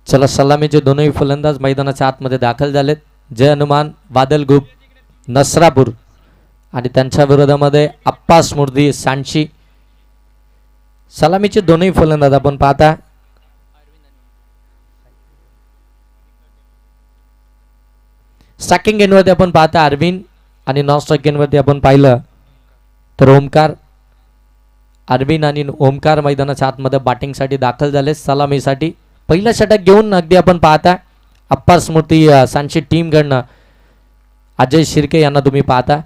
चला सलामीचे दोनही फलंदाज मैदानाच्या आतमध्ये दाखल झालेत. जय हनुमान बादल ग्रुप नसरापूर आणि त्यांच्या विरोधामध्ये अप्पास मूर्ती सांची. सलामीचे दोनही फलंदाज आपण पाहता स्ट्रायकिंग एंडवरती आपण पाहता अरविंद आणि नॉन स्ट्रायकिंग एंडवरती आपण पाहिलं तर ओमकार. अरविंद आणि ओमकार मैदानाच्या आतमध्ये बॅटिंगसाठी दाखल झाले. सलामीसाठी पहिला षटक घेऊन अगदी आपण पाहता अप्पास मूर्ती सांची टीमकडनं अजय शिर्के यांना तुम्ही पाहता.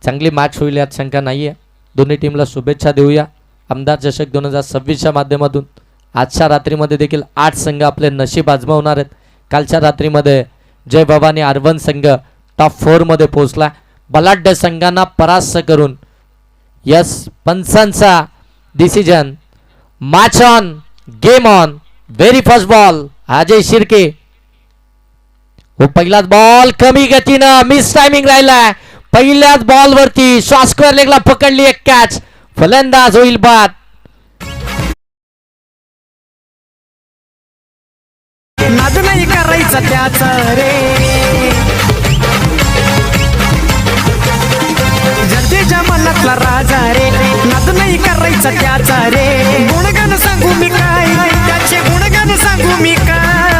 चांगली मॅच होईल यात शंका नाही आहे. दोन्ही टीमला शुभेच्छा देऊया. आमदार चषक 2026च्या माध्यमातून आजच्या रात्रीमध्ये देखील 8 संघ आपले नशीब आजमावणार आहेत. कालच्या रात्रीमध्ये जय भवानी आर्वन संघ टॉप 4 मध्ये पोहोचला. बलाढ्य संघांना परास्त करून यस पंचांचा decision match on game on. Very first ball Ajay Shirke. हो पहिलाच बॉल कमी गतीनं मिस टायमिंग राहिला. पहिल्याच बॉल वरती शॉर्ट स्क्वेअर लेगला पकडली एक कॅच. फलंदाज होईल बाद. नाद नाही करायचा त्याचा रे. जडेजा मनातला राजा रे. नाद नाही करायचा त्याचा रे. गुणगान सांगू मी काय त्याचे गुणगान सांगू मी काय.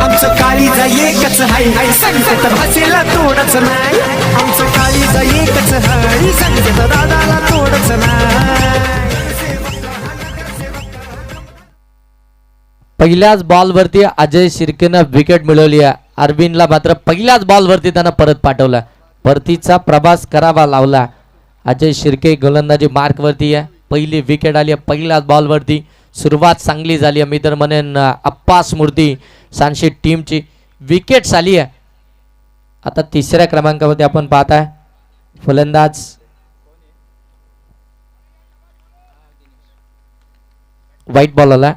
आमचं काळीजा एकच हाय हाय सांगते तर भाषेला तोडच नाही. आमचं काळीजा एकच हाय सांगते तर दादाला तोडच नाही. पहिल्याच बॉलवरती अजय शिर्केनं विकेट मिळवली आहे. अरविंदला मात्र पहिल्याच बॉलवरती त्यानं परत पाठवला. परतीचा प्रवास करावा लावला. अजय शिर्के गोलंदाजी मार्कवरती आहे. पहिली विकेट आली आहे पहिल्याच बॉलवरती. सुरुवात चांगली झाली आहे. मी तर म्हणेन अप्पास मूर्ती सांची टीमची विकेट आली आहे. आता तिसऱ्या क्रमांकावरती आपण पाहताय फलंदाज व्हाईट बॉल आला.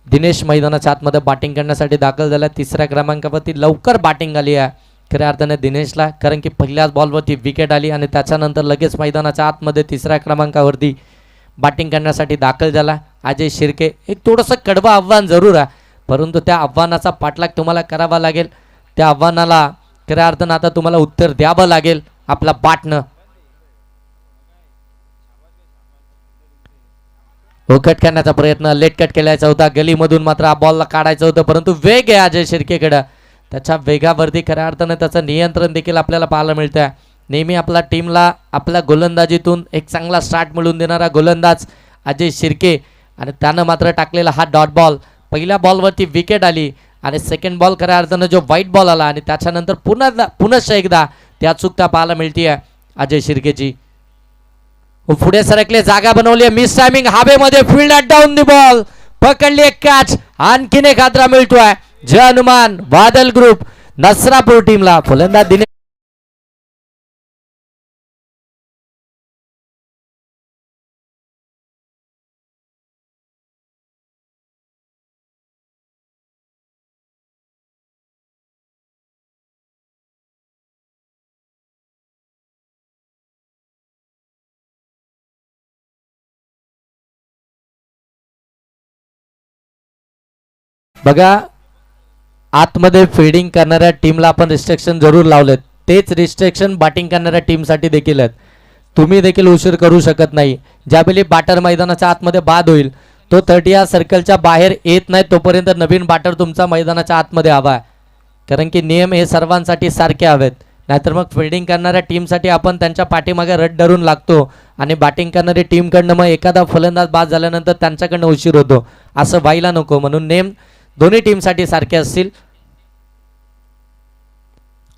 दिनेश मैदानाच्या आतमध्ये बॅटिंग करण्यासाठी दाखल झाला. तिसऱ्या क्रमांकावरती लवकर बॅटिंग आली आहे खऱ्या अर्थाने दिनेशला, कारण की पहिल्याच बॉलवरती विकेट आली आणि त्याच्यानंतर लगेच मैदानाच्या आतमध्ये तिसऱ्या क्रमांकावरती बॅटिंग करण्यासाठी दाखल झाला अजय शिर्के. एक थोडंसं कडवं आव्हान जरूर आहे, परंतु त्या आव्हानाचा पाठलाग तुम्हाला करावा लागेल. त्या आव्हानाला खऱ्या अर्थानं आता तुम्हाला उत्तर द्यावं लागेल आपला बॅटनं. कट करण्याचा प्रयत्न, लेट कट केल्याचा होता. गलीमधून मात्र हा बॉलला काढायचं होतं, परंतु वेग आहे अजय शिर्केकडे. त्याच्या वेगावरती खऱ्या अर्थानं त्याचं नियंत्रण देखील आपल्याला पाहायला मिळतं. नेहमी आपल्या टीमला आपल्या गोलंदाजीतून एक चांगला स्टार्ट मिळवून देणारा गोलंदाज अजय शिर्के, आणि त्यानं मात्र टाकलेला हा डॉट बॉल. पहिल्या बॉलवरती विकेट आली आणि सेकंड बॉल खऱ्या अर्थानं जो व्हाईट बॉल आला आणि त्याच्यानंतर पुनश्च एकदा त्या चूकता पाहायला मिळते अजय शिर्केची. पुढे सरकले, जागा बनवली, मिस टायमिंग, हवेमध्ये फील्ड डाऊन दी बॉल, पकडली एक कॅच. आणखीन एक हादरा मिळतोय जय हनुमान बादल ग्रुप नसरापूर टीमला. फलंदाज दिनेश बघा, आतमध्ये फिल्डिंग करणाऱ्या टीमला आपण रिस्ट्रिक्शन जरूर लावलेत. तेच रिस्ट्रिक्शन बॅटिंग करणाऱ्या टीमसाठी देखील आहेत. तुम्ही देखील उशीर करू शकत नाही. ज्यावेळी बॅटर मैदानाच्या आतमध्ये बाद होईल, तो 30 या सर्कलच्या बाहेर येत नाही तोपर्यंत नवीन बॅटर तुमचा मैदानाच्या आतमध्ये हवा, कारण की नियम हे सर्वांसाठी सारखे हवेत. नाहीतर मग फिल्डिंग करणाऱ्या टीमसाठी आपण त्यांच्या पाठीमागे रट धरून लागतो आणि बॅटिंग करणारी टीमकडनं मग एखादा फलंदाज बाद झाल्यानंतर त्यांच्याकडनं उशीर होतो. असं व्हायला नको, म्हणून नेम दोन्ही टीमसाठी सारखे असतील.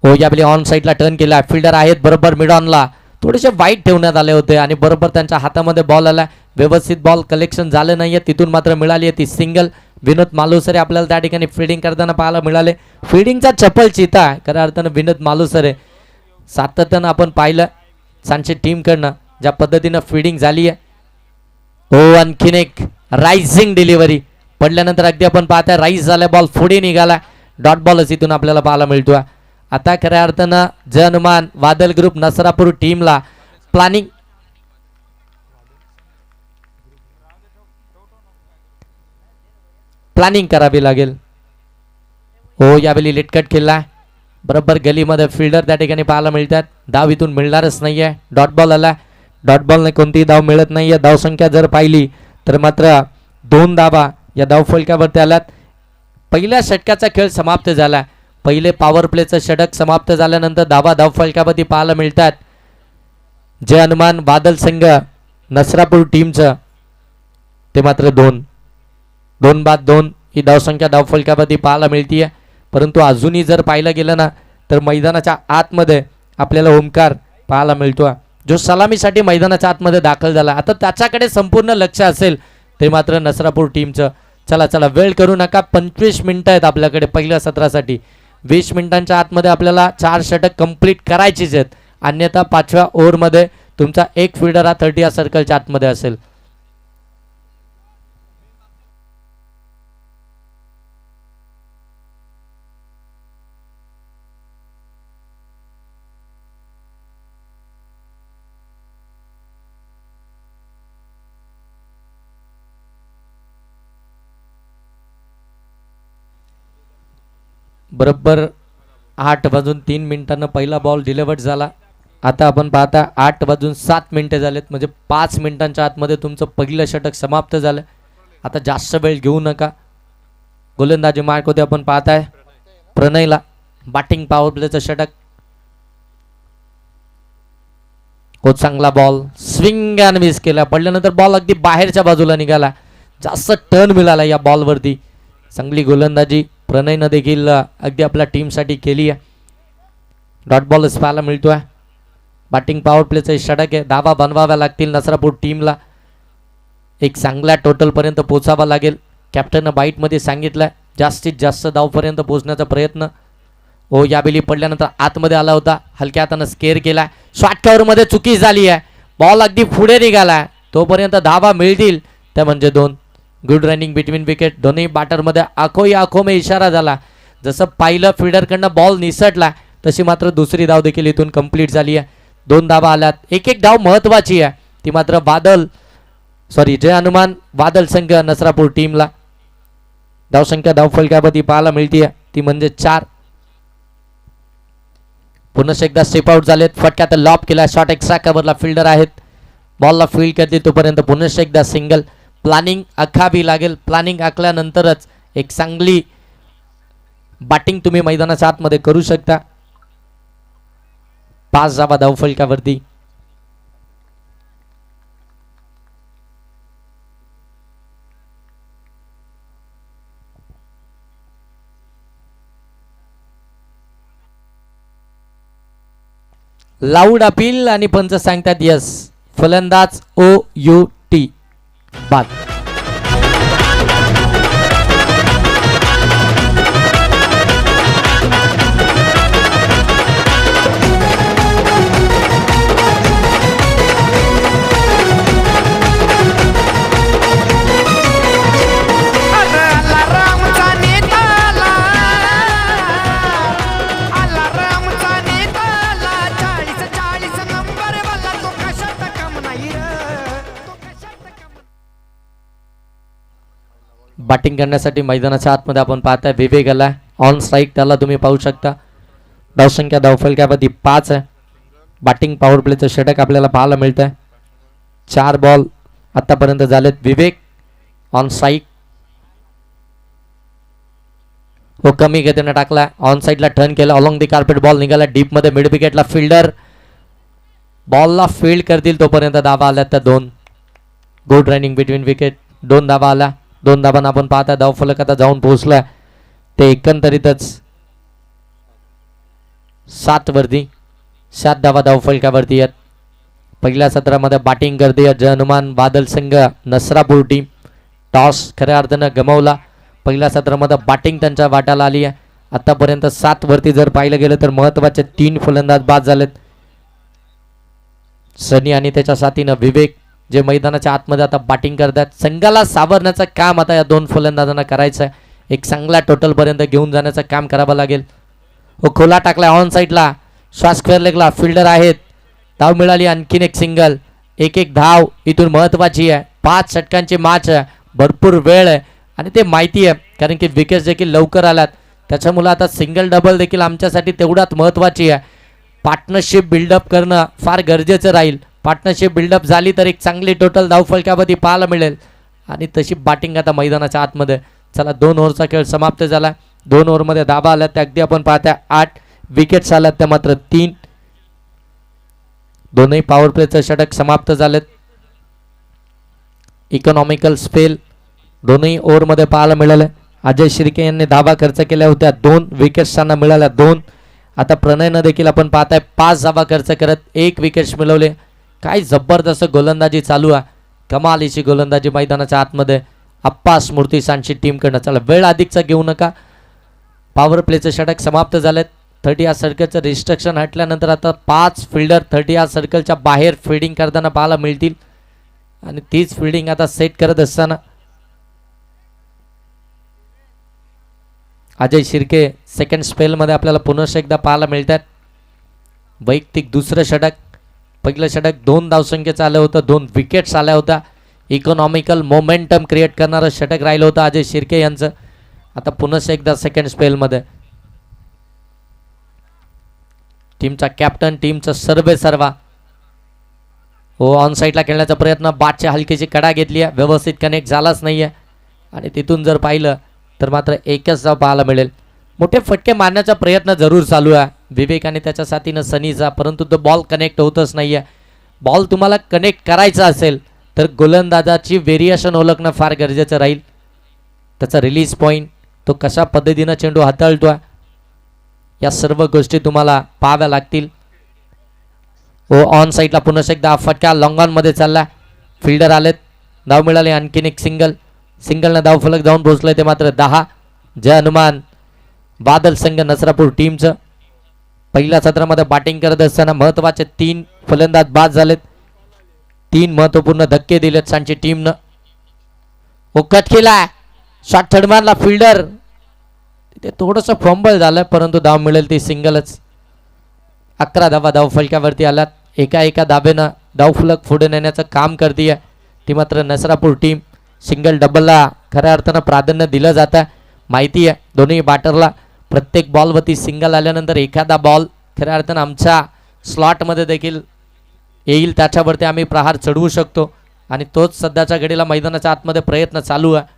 यावेळी ऑन साईडला टर्न केला, फिल्डर आहेत बरोबर मिड ऑनला, थोडेसे वाईट ठेवण्यात आले होते आणि बरोबर त्यांच्या हातामध्ये बॉल आला. व्यवस्थित बॉल कलेक्शन झालं नाहीये, तिथून मात्र मिळाली आहे ती सिंगल. विनोद मालुसरे आपल्याला त्या ठिकाणी फिल्डिंग करताना पाहायला मिळाले. फिल्डिंगचा चपल चिता खऱ्या अर्थानं विनोद मालुसरे. सातत्यानं आपण पाहिलं सांची टीमकडनं ज्या पद्धतीनं फिल्डिंग झाली आहे. आणखीन एक रायझिंग डिलिव्हरी पडल्यानंतर अगदी आपण पाहता राईज झाला, बॉल पुढे निघाला. डॉट बॉलच इथून आपल्याला पाहायला मिळतोय. आता खऱ्या अर्थानं जय हनुमान वादल ग्रुप नसरापूर टीमला प्लॅनिंग प्लॅनिंग करावी लागेल. हो यावेळी लेटकट खेळला बरोबर गलीमध्ये फिल्डर त्या ठिकाणी पाहायला मिळतात. धाव इथून मिळणारच नाही आहे. डॉट बॉल आला. डॉट बॉलने कोणतीही धाव मिळत नाही आहे. धावसंख्या जर पाहिली तर मात्र 2 धावा या धावफलकावरती आल्यात. पहिल्या षटकाचा खेळ समाप्त झाला. पहिले पॉवर प्लेचं षटक समाप्त झाल्यानंतर धावा धावफलकावरती पाहायला मिळतात. जय हनुमान बादल संघ नसरापूर टीमचं ते मात्र 2 बाद 2 ही धावसंख्या धावफलकावरती पाहायला मिळतीये. परंतु अजूनही जर पाहिलं गेलं ना तर मैदानाच्या आतमध्ये आपल्याला ओमकार पाहायला मिळतो जो सलामीसाठी मैदानाच्या आतमध्ये दाखल झाला. आता त्याच्याकडे संपूर्ण लक्ष असेल ते मात्र नसरापूर टीमचं. चला चला वेळ करू नका. 25 मिनिटं आहेत आपल्याकडे पहिल्या सत्रासाठी. 20 मिनिटांच्या आतमध्ये आपल्याला 4 षटक कंप्लीट करायचीच आहेत. अन्यथा 5व्या ओव्हरमध्ये तुमचा एक फिल्डर हा 30 या सर्कलच्या आतमध्ये असेल. बरोबर 8:03 पहिला बॉल डिलिव्हर्ड झाला. आता आपण पाहता 8:07 झालेत म्हणजे 5 मिनिटांच्या आतमध्ये तुमचं पहिलं षटक समाप्त झालं. आता जास्त वेळ घेऊ नका. गोलंदाजी मार्क होते आपण पाहताय प्रणयला बॅटिंग पॉवर प्लेचं षटक. खूप चांगला बॉल स्विंग अँड मिस केला. पडल्यानंतर बॉल अगदी बाहेरच्या बाजूला निघाला. जास्त टर्न मिळाला या बॉलवरती. चांगली गोलंदाजी प्रणयनं देखील अगदी आपल्या टीमसाठी केली आहे. डॉट बॉलच पाहायला मिळतोय. बॅटिंग पॉवर प्लेचं षटक आहे. धावा बनवाव्या लागतील नसरापूर टीमला. एक चांगल्या टोटलपर्यंत पोचावा लागेल. कॅप्टननं बाईटमध्ये सांगितलं जास्तीत जास्त धावपर्यंत पोहोचण्याचा प्रयत्न. हो यावेळी पडल्यानंतर आतमध्ये आला होता. हलक्या हातानं स्केअर केला. शॉर्ट कव्हरमध्ये चुकी झाली आहे. बॉल अगदी पुढे निघाला. तोपर्यंत धावा मिळतील त्या म्हणजे 2. Good running between wicket. दोन्ही बॅटरमध्ये आखो या आखो में इशारा झाला. जसं पाहिलं फिल्डरकडनं बॉल निसटला तशी मात्र दुसरी धाव देखील इथून कंप्लीट झाली आहे. 2 धावा आल्यात. एक धाव महत्वाची आहे ती मात्र जय हनुमान बादल संघ नसरापूर टीमला. धावसंख्या धावफलकावरती पाहायला मिळतीये ती म्हणजे 4. पुन्हा एकदा स्टेप आउट झालेत. फटक्यात लॉप केला. शॉट एक्स्ट्रा कव्हरला फिल्डर आहेत. बॉलला फील्ड करते तोपर्यंत पुन्हा एकदा सिंगल. प्लॅनिंग आखावी लागेल. प्लॅनिंग आखल्यानंतरच एक चांगली बॅटिंग तुम्ही मैदानाच्या आतमध्ये करू शकता. 5 धावा धावफलकावरती. लाऊड अपील आणि पंच सांगतात यस. फलंदाज OUT बाद. बॅटिंग करण्यासाठी मैदानाच्या आतमध्ये आपण पाहताय विवेक आला. ऑन स्ट्राईक त्याला तुम्ही पाहू शकता. धावसंख्या धावफलकावरती 5 आहे. बॅटिंग पॉवर प्लेचं षटक आपल्याला पाहायला मिळत आहे. 4 बॉल आतापर्यंत झालेत. विवेक ऑन स्ट्राईक. हो कमी गतीने टाकला. ऑन साईडला टर्न केला. ऑलॉंग दी कार्पेट बॉल निघाला डीप मध्ये. मिड विकेटला फिल्डर बॉलला फील्ड करतील तोपर्यंत धावा आल्या त्या 2. Good running between wicket. 2 धावा आल्या. 2 धावांना आपण पाहता धावफलक आता जाऊन पोहोचला ते एकंदरीतच 7 वरती. 7 धावा धावफलकावरती आहेत. पहिल्या सत्रामध्ये बॅटिंग करते जय हनुमान बादल संघ नसरापूर टीम. टॉस खऱ्या अर्थानं गमावला. पहिल्या सत्रामध्ये बॅटिंग त्यांच्या वाट्याला आली आहे. आतापर्यंत 7 वरती जर पाहिलं गेलं तर महत्वाचे 3 फलंदाज बाद झालेत. सनी आणि त्याच्या साथीनं विवेक जे मैदानाच्या आतमध्ये आता बॅटिंग करतात. संघाला सावरण्याचं काम आता या 2 फलंदाजांना करायचं आहे. एक चांगला टोटलपर्यंत घेऊन जाण्याचं काम करावं लागेल. हो खोला टाकला ऑन साईडला. श्वास स्क्वेअर लेगला फिल्डर आहेत. धाव मिळाली. आणखीन एक सिंगल. एक धाव इथून महत्वाची आहे. 5 षटकांची मॅच आहे. भरपूर वेळ आहे आणि ते माहिती आहे, कारण की विकेट्स देखील लवकर आल्यात, त्याच्यामुळे आता सिंगल डबल देखील आमच्यासाठी तेवढ्यात महत्त्वाची आहे. पार्टनरशिप बिल्डअप करणं फार गरजेचं राहील. पार्टनरशिप बिल्डअप झाली तर एक चांगली टोटल धावफलकामध्ये पाहायला मिळेल आणि तशी बॅटिंग आता मैदानाच्या आतमध्ये. चला 2 ओव्हरचा खेळ समाप्त झाला. 2 ओव्हरमध्ये धाबा आल्यात त्या अगदी आपण पाहता 8 विकेट्स आल्यात त्या मात्र 3. दोनही पॉवर प्लेचं षटक समाप्त झालेत. इकॉनॉमिकल स्पेल दोनही ओव्हरमध्ये पाहायला मिळाले. अजय शिर्के यांनी धाबा खर्च केल्या होत्या, 2 विकेट्स त्यांना मिळाल्या 2. आता प्रणयनं देखील आपण पाहताय 5 धाबा खर्च करत 1 विकेट्स मिळवले. काय जबरदस्त गोलंदाजी चालू आहे, कमालीची गोलंदाजी मैदानाच्या आतमध्ये अप्पा स्मृती सांची टीमकडनं. चला वेळ अधिकचा घेऊ नका. पॉवर प्लेचं षटक समाप्त झालेत. 30 या सर्कलचं रिस्ट्रिक्शन हटल्यानंतर आता 5 फिल्डर 30 या सर्कलच्या बाहेर फिल्डिंग करताना पाहायला मिळतील आणि तीच फिल्डिंग आता सेट करत असताना अजय शिर्के सेकंड स्पेलमध्ये आपल्याला पुन्हा एकदा पाहायला मिळतात. वैयक्तिक दुसरं षटक, पहिलं षटक 2 धावसंख्येचं आलं होतं, 2 विकेट्स आल्या होत्या. इकॉनॉमिकल मोमेंटम क्रिएट करणारं षटक राहिलं होतं अजय शिर्के यांचं. आता पुन्हा एकदा सेकंड स्पेलमध्ये टीमचा कॅप्टन, टीमचा सर्वा हो ऑन साईडला खेळण्याचा प्रयत्न, बाटच्या हलकीची कडा घेतली आहे, व्यवस्थित कनेक्ट झालाच नाही आहे आणि तिथून जर पाहिलं तर मात्र एकच धाव पाहायला मिळेल. मोठे फटके मारण्याचा प्रयत्न जरूर चालू आहे विवेक आणि त्याच्या साथीनं सनीचा, परंतु तो बॉल कनेक्ट होतच नाही आहे. बॉल तुम्हाला कनेक्ट करायचा असेल तर गोलंदाजाची व्हेरिएशन ओळखणं फार गरजेचं राहील. त्याचा रिलीज पॉईंट, तो कशा पद्धतीनं चेंडू हाताळतो आहे, या सर्व गोष्टी तुम्हाला पाहाव्या लागतील. हो ऑन साईडला पुन्हा एकदा फटका लॉंग ऑनमध्ये चालला. फिल्डर आलेत, धाव मिळाले. आणखीन एक सिंगलनं धाव फलक जाऊन पोहोचलंय ते मात्र 10. जय हनुमान बादल संघ नसरापूर टीमचं. पहिल्या सत्रामध्ये बॅटिंग करत असताना महत्त्वाचे 3 फलंदाज बाद झालेत. 3 महत्त्वपूर्ण धक्के दिलेत सांची टीमनं. कट केला, शॉट थर्ड मारला फिल्डर, ते थोडंसं फंबल झालं परंतु धाव मिळेल ती सिंगलच. 11 धावा धाव फलकावरती आल्यात. एका धाबेनं धाव फलक पुढे नेण्याचं काम करते ती मात्र नसरापूर टीम. सिंगल डबलला खऱ्या अर्थानं प्राधान्य दिलं जातं. माहिती आहे दोन्ही बॅटरला प्रत्येक बॉलवरती सिंगल आल्यानंतर एखादा बॉल खऱ्या अर्थानं आमच्या स्लॉटमध्ये देखील येईल, त्याच्यावरती आम्ही प्रहार चढवू शकतो आणि तोच सध्याच्या घडीला मैदानाच्या आतमध्ये प्रयत्न चालू आहे.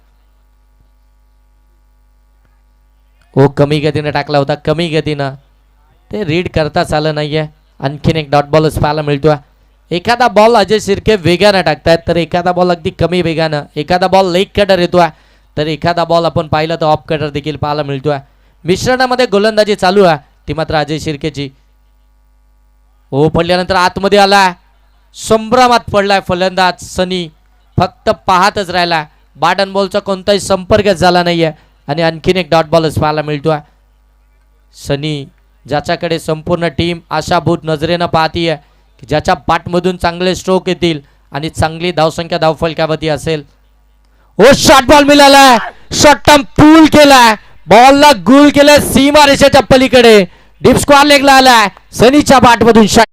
कमी गतीनं टाकला होता, कमी गतीनं ते रीड करताच आलं नाही आहे. आणखीन एक डॉट बॉलच पाहायला मिळतोय. एखादा बॉल अजय शिर्के वेगानं टाकतायत तर एखादा बॉल अगदी कमी वेगानं, एखादा बॉल लेग कटर येतोय तर एखादा बॉल आपण पाहिलं तर ऑफ कटर देखील पाहायला मिळतोय. मिश्रणामध्ये गोलंदाजी चालू आहे ती मात्र अजय शिर्केची. पडल्यानंतर आतमध्ये आला, संभ्रमात पडलाय फलंदाज सनी, फक्त पाहतच राहिला. बॅट अँड बॉलचा कोणताही संपर्कच झाला नाहीये आणि आणखीन एक डॉट बॉलच पाहायला मिळतोय. सनी ज्याच्याकडे संपूर्ण टीम आशाभूत नजरेनं पाहतीये की ज्याच्या बॅटमधून चांगले स्ट्रोक येतील आणि चांगली धावसंख्या धावफलकावरती असेल. शॉर्ट बॉल मिळालाय, शॉर्ट टर्म पूल केलाय, बॉलला गुल केलाय सीमा रेषेच्या पलीकडे, डीप स्क्वेअर लेगला आलाय सनीच्या बॅटमधून शॉट.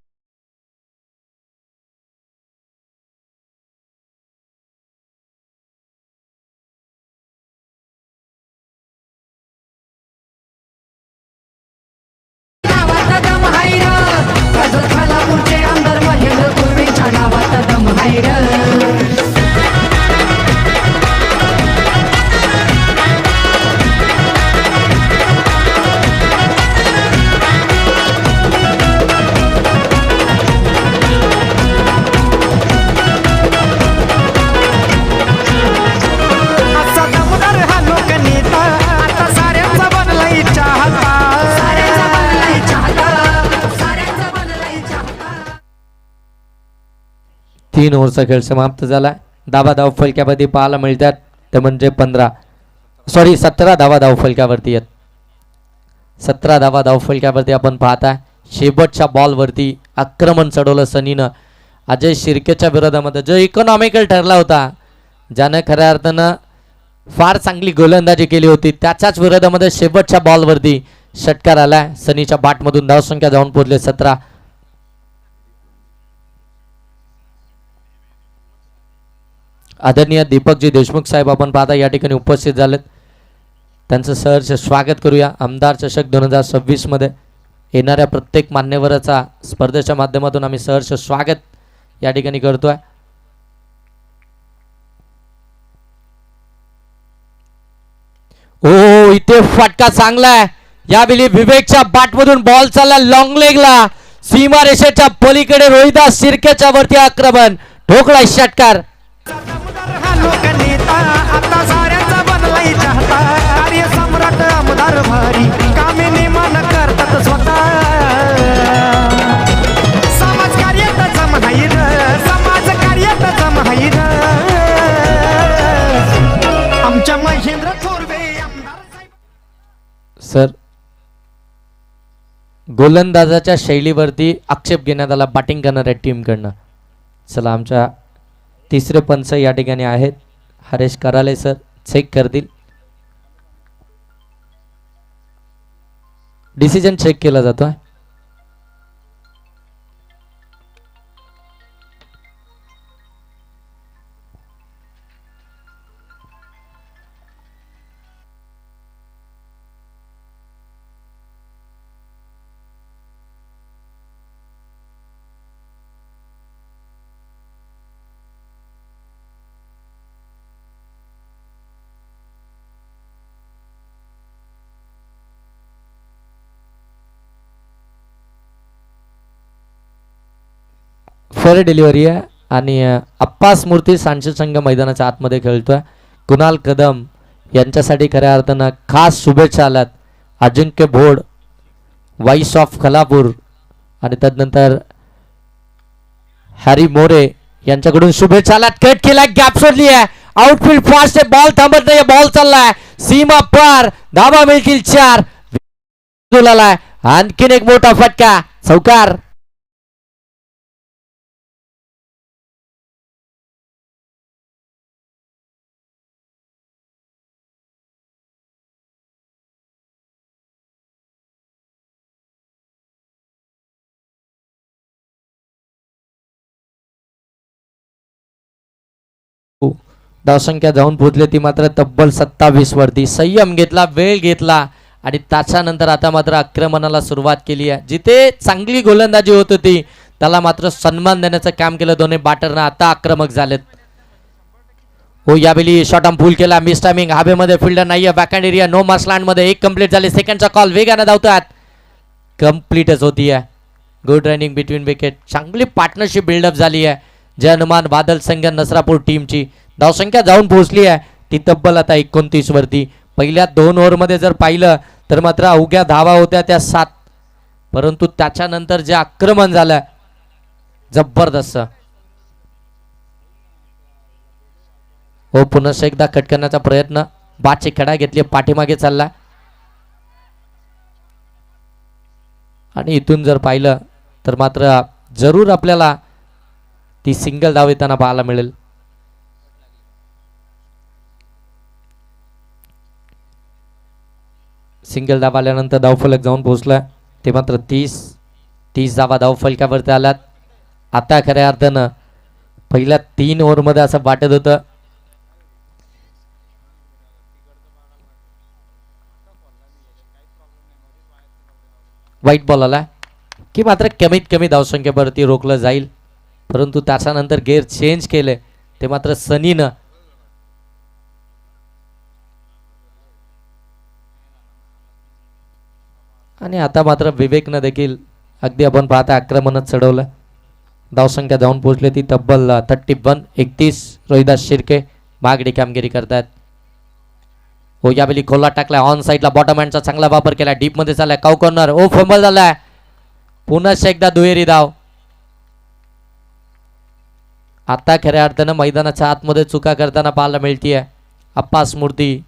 तीन ओव्हरचा खेळ समाप्त झाला. धावा धाव फलक्यावरती पाहायला मिळतात ते म्हणजे 17 धावा धाव फलक्यावरती आहेत. 17 धावा धाव फलक्यावरती आपण पाहता शेवटच्या बॉलवरती आक्रमण चढवलं सनीनं अजय शिर्केच्या विरोधामध्ये, जो इकॉनॉमिकल ठरला होता, ज्यानं खऱ्या अर्थानं फार चांगली गोलंदाजी केली होती, त्याच्याच विरोधामध्ये शेवटच्या बॉलवरती षटकार आला. सनीच्या बॅटमधून धावसंख्या जाऊन पोहोचले 17. आदरणीय दीपकजी देशमुख साहेब आपण पाहता या ठिकाणी उपस्थित झालेत. त्यांचं सहर्ष स्वागत करूया. आमदार चषक 2026 मध्ये येणाऱ्या प्रत्येक मान्यवराचा स्पर्धेच्या माध्यमातून आम्ही सहर्ष स्वागत या ठिकाणी करतोय. ओ इथे फटका चांगला आहे. यावेळी विवेकच्या बॅटमधून बॉल चालला लॉंग लेगला, सीमा रेषेच्या पलीकडे रोहिदास शिर्केच्या वरती आक्रमण, ठोकला षटकार. हा लोकनेता आता साऱ्यांचा बनलाय चाहता, कार्य सम्राट आमदार भारी कामे नेमान करतात स्वतः. समाज कार्यात जमहाईर, समाज कार्यात जमहाईर. आमच्या महेंद्र थोरवे आमदार साहेब. सर गोलंदाजाच्या शैलीवरती आक्षेप घेण्यात आला बॅटिंग करणाऱ्या टीमकडनं. चला आमच्या तिसरे पंच या ठिकाणी आहेत, हरेश कराले सर चेक करतील. डिसिजन चेक केला जातोय. फेअर डिलिव्हरी आहे आणि अप्पास मूर्ती सांची संघ मैदानाच्या आतमध्ये खेळतोय. कुणाल कदम यांच्यासाठी खऱ्या अर्थानं खास शुभेच्छा आल्यात. अजिंक्य भोड वाईस ऑफ खलापूर आणि त्यानंतर हॅरी मोरे यांच्याकडून शुभेच्छा आल्यात. कट केला, गॅप सोडली आहे, आउटफील्ड फास्ट आहे, बॉल थांबत नाही, बॉल चाललाय सीमा पार, धाबा मिळतील 4. आणखीन एक मोठा फटका, चौकार. धावसंख्या जाऊन पोहोचली ती मात्र तब्बल 27 वरती. संयम घेतला, वेळ घेतला आणि त्याच्यानंतर आता मात्र आक्रमणाला सुरुवात केली आहे. जिथे चांगली गोलंदाजी होत होती त्याला मात्र सन्मान देण्याचं काम केलं दोन्ही बॅटरनं. आता आक्रमक झालेत. हो यावेळी शॉट ऑन फुल केला, मिस टायमिंग, हवेमध्ये फिल्डर नाहीये, बॅकहँड एरिया नो मार्सलँड मध्ये. एक कंप्लीट झाले, सेकंडचा कॉल वेगाने धावतात, कंप्लीटच होती आहे. गुड रनिंग बिटवीन विकेट, चांगली पार्टनरशिप बिल्डअप झाली आहे जय हनुमान बादल संघ नसरापूर टीमची. धावसंख्या जाऊन पोहोचली आहे ती तब्बल आता 29 वरती. पहिल्या 2 ओव्हरमध्ये जर पाहिलं तर मात्र अवघ्या धावा होत्या त्या 7, परंतु त्याच्यानंतर जे आक्रमण झालं जबरदस्त. हो पुन्हा एकदा कट करण्याचा प्रयत्न, बादची खडा घेतली, पाठीमागे चालला आणि इथून जर पाहिलं तर मात्र जरूर आपल्याला ती सिंगल धाव येताना पाहायला मिळेल. सिंगल धाव आल्यानंतर धावफलक जाऊन पोहोचला ते मात्र 30 धावा धावफलकावरती आल्यात. आता खऱ्या अर्थानं पहिल्या 3 ओव्हरमध्ये असं वाटत होतं व्हाईट बॉल आला की मात्र कमीत कमी धावसंख्येवरती रोखलं जाईल, परंतु त्याच्यानंतर गेअर चेंज केले ते मात्र सनीनं. आणि आता मात्र विवेकनं देखील अगदी आपण पाहता आक्रमणच चढवलं. धावसंख्या जाऊन पोहोचली ती तब्बल 31. रोहिदास शिर्के मागडी कामगिरी करतात. हो यावेळी खोला टाकलाय, ऑन साईडला बॉटम हँडचा चांगला वापर केला, डीप मध्ये चाललाय, काउ कॉर्नर, ओ फंबल झालाय, पुन्हा एकदा दुहेरी धाव. आता खऱ्या अर्थानं मैदानाच्या आतमध्ये चुका करताना पाहायला मिळतीये अप्पास मूर्ती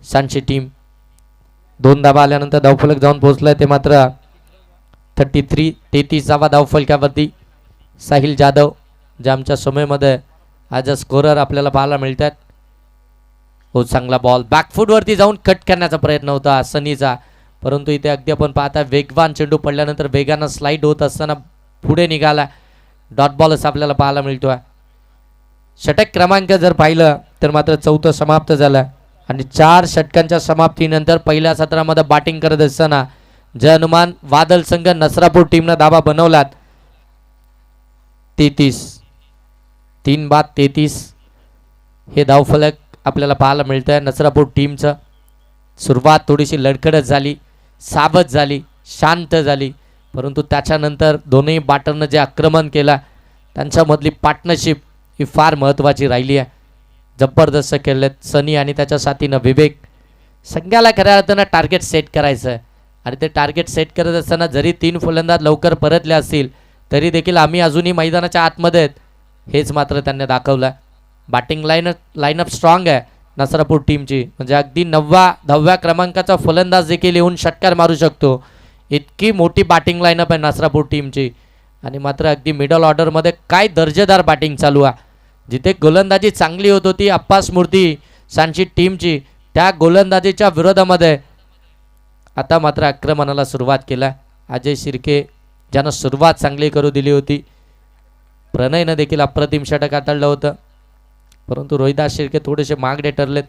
सांची टीम. 2 धावा आल्यानंतर धावफलक जाऊन पोहोचलाय ते मात्र 33 धावा धावफलकावरती. साहिल जाधव जे आमच्या समयमध्ये आज स्कोरर आपल्याला पाहायला मिळतात. हो चांगला बॉल बॅकफूट वरती जाऊन कट करण्याचा प्रयत्न होता सनीचा, परंतु इथे अगदी आपण पाहता वेगवान चेंडू पडल्यानंतर वेगानं स्लाइड होत असताना पुढे निघाला. डॉट बॉलच आपल्याला पाहायला मिळतोय. षटक क्रमांक जर पाहिलं तर मात्र चौथं समाप्त झालं आणि 4 षटकांच्या समाप्तीनंतर पहिल्या सत्रामध्ये बॅटिंग करत असताना जय हनुमान वादळ संघ नसरापूर टीमनं धावा बनवलात 33 3 बाद 33 हे धावफलक आपल्याला पाहायला मिळतं आहे. नसरापूर टीमचं सुरुवात थोडीशी लडखडत झाली, सावध झाली, शांत झाली, परंतु त्याच्यानंतर दोन्ही बॅटरनं जे आक्रमण केलं त्यांच्यामधली पार्टनरशिप ही फार महत्त्वाची राहिली आहे. जबरदस्त खेळलेत सनी आणि त्याच्या साथीनं विवेक. संघाला खऱ्या अर्थानं टार्गेट सेट करायचं आहे आणि ते टार्गेट सेट करत असताना जरी 3 फलंदाज लवकर परतले असतील तरी देखील आम्ही अजूनही मैदानाच्या आतमध्ये आहेत हेच मात्र त्यांनी दाखवलं. बॅटिंग लाईनअप स्ट्रॉंग आहे नसरापूर टीमची, म्हणजे अगदी 10व्या क्रमांकाचा फलंदाज देखील येऊन षटकार मारू शकतो इतकी मोठी बॅटिंग लाईनअप आहे नसरापूर टीमची. आणि मात्र अगदी मिडल ऑर्डरमध्ये काय दर्जेदार बॅटिंग चालू आहे. जिथे गोलंदाजी चांगली होत होती अप्पास मूर्ती सांची टीमची, त्या गोलंदाजीच्या विरोधामध्ये आता मात्र आक्रमणाला सुरुवात केला अजय शिर्के ज्यानं सुरुवात चांगली करू दिली होती. प्रणयनं देखील अप्रतिम षटक हाताळलं होतं, परंतु रोहिदास शिर्के थोडेसे मागडे ठरलेत.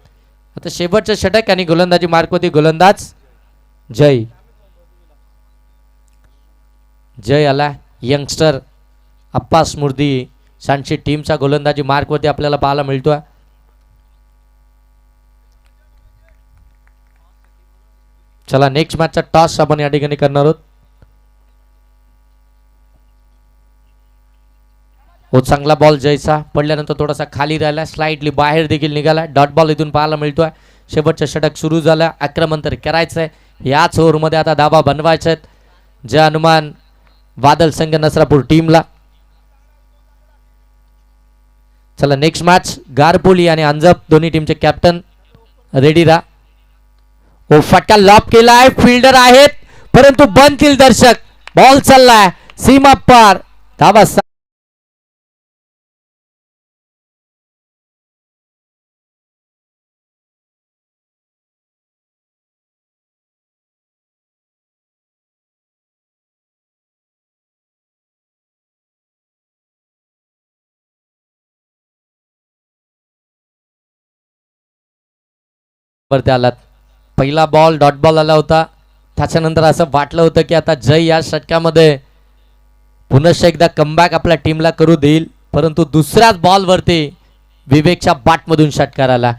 आता शेवटचं षटक आणि गोलंदाजी मार्क होती गोलंदाज जय आला. यंगस्टर अप्पास मूर्ती सांची टीमचा गोलंदाजी मार्कवरती आपल्याला पाहायला मिळतोय. चला नेक्स्ट मॅचचा टॉस आपण या ठिकाणी करणार आहोत. हो चांगला बॉल जयचा पडल्यानंतर थोडासा खाली राहिला, स्लाइडली बाहेर देखील निघाला. डॉट बॉल इथून पाहायला मिळतोय. शेवटचं षटक सुरू झालं, आक्रमण तर करायचं आहे. याच ओव्हरमध्ये आता धाबा बनवायचे आहेत जय हनुमान वादळ संघ नसरापूर टीमला. चला नेक्स्ट मॅच गारपोली आणि अंजप दोन्ही टीमचे कॅप्टन रेडी राहा. ओ फटका लॉप केलाय, फिल्डर आहेत परंतु बंद केल दर्शक. बॉल चाललाय सीमा पार, धावा वरती आलात. पहिला बॉल डॉट बॉल आला होता, त्याच्यानंतर असं वाटलं होतं की आता जय या षटकामध्ये पुनश्च एकदा कमबॅक आपल्या टीमला करू देईल, परंतु दुसऱ्याच बॉलवरती विवेकच्या बॅटमधून षटकार आला.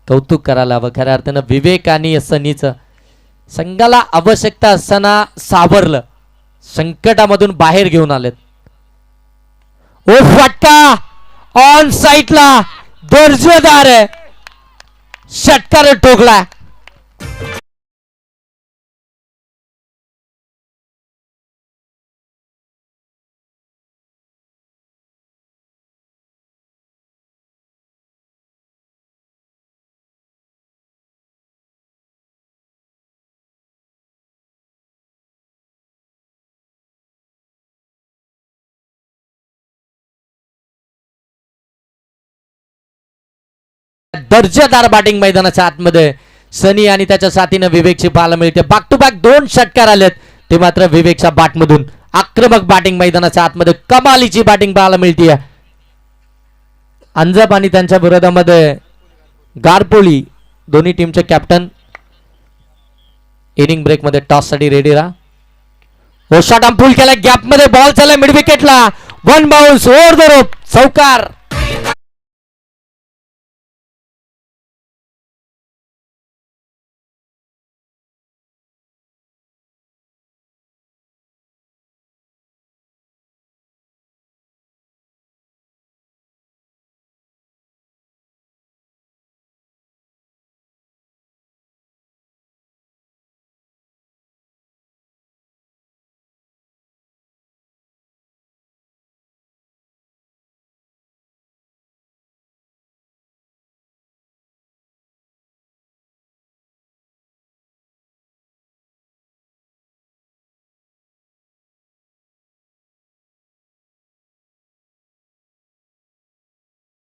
कौतुक करायला हवं खऱ्या अर्थानं विवेक आणि सनीचं. संघाला आवश्यकता असताना सावरलं, संकटामधून बाहेर घेऊन आलेत. ओ फटका ऑन साईडला दर्जेदार आहे, षटकार ठोकला. दर्जेदार बॅटिंग मैदानाच्या आतमध्ये सनी आणि त्याच्या साथीनं विवेकची पाहायला मिळते. बॅक टू बॅक 2 षटकार आलेत, ते मात्र विवेकच्या बॅटमधून. आक्रमक बॅटिंग मैदानाच्या आतमध्ये कमालीची बॅटिंग पाहायला मिळते. अंजप आणि त्यांच्या विरोधामध्ये गारपोली दोन्ही टीमचे कॅप्टन इनिंग ब्रेक मध्ये टॉस साठी रेडी राहा. ओ शॉट पुल केला, गॅप मध्ये बॉल चालला मिड विकेटला, 1 बाउन्स ओव्हर द रोप, चौकार.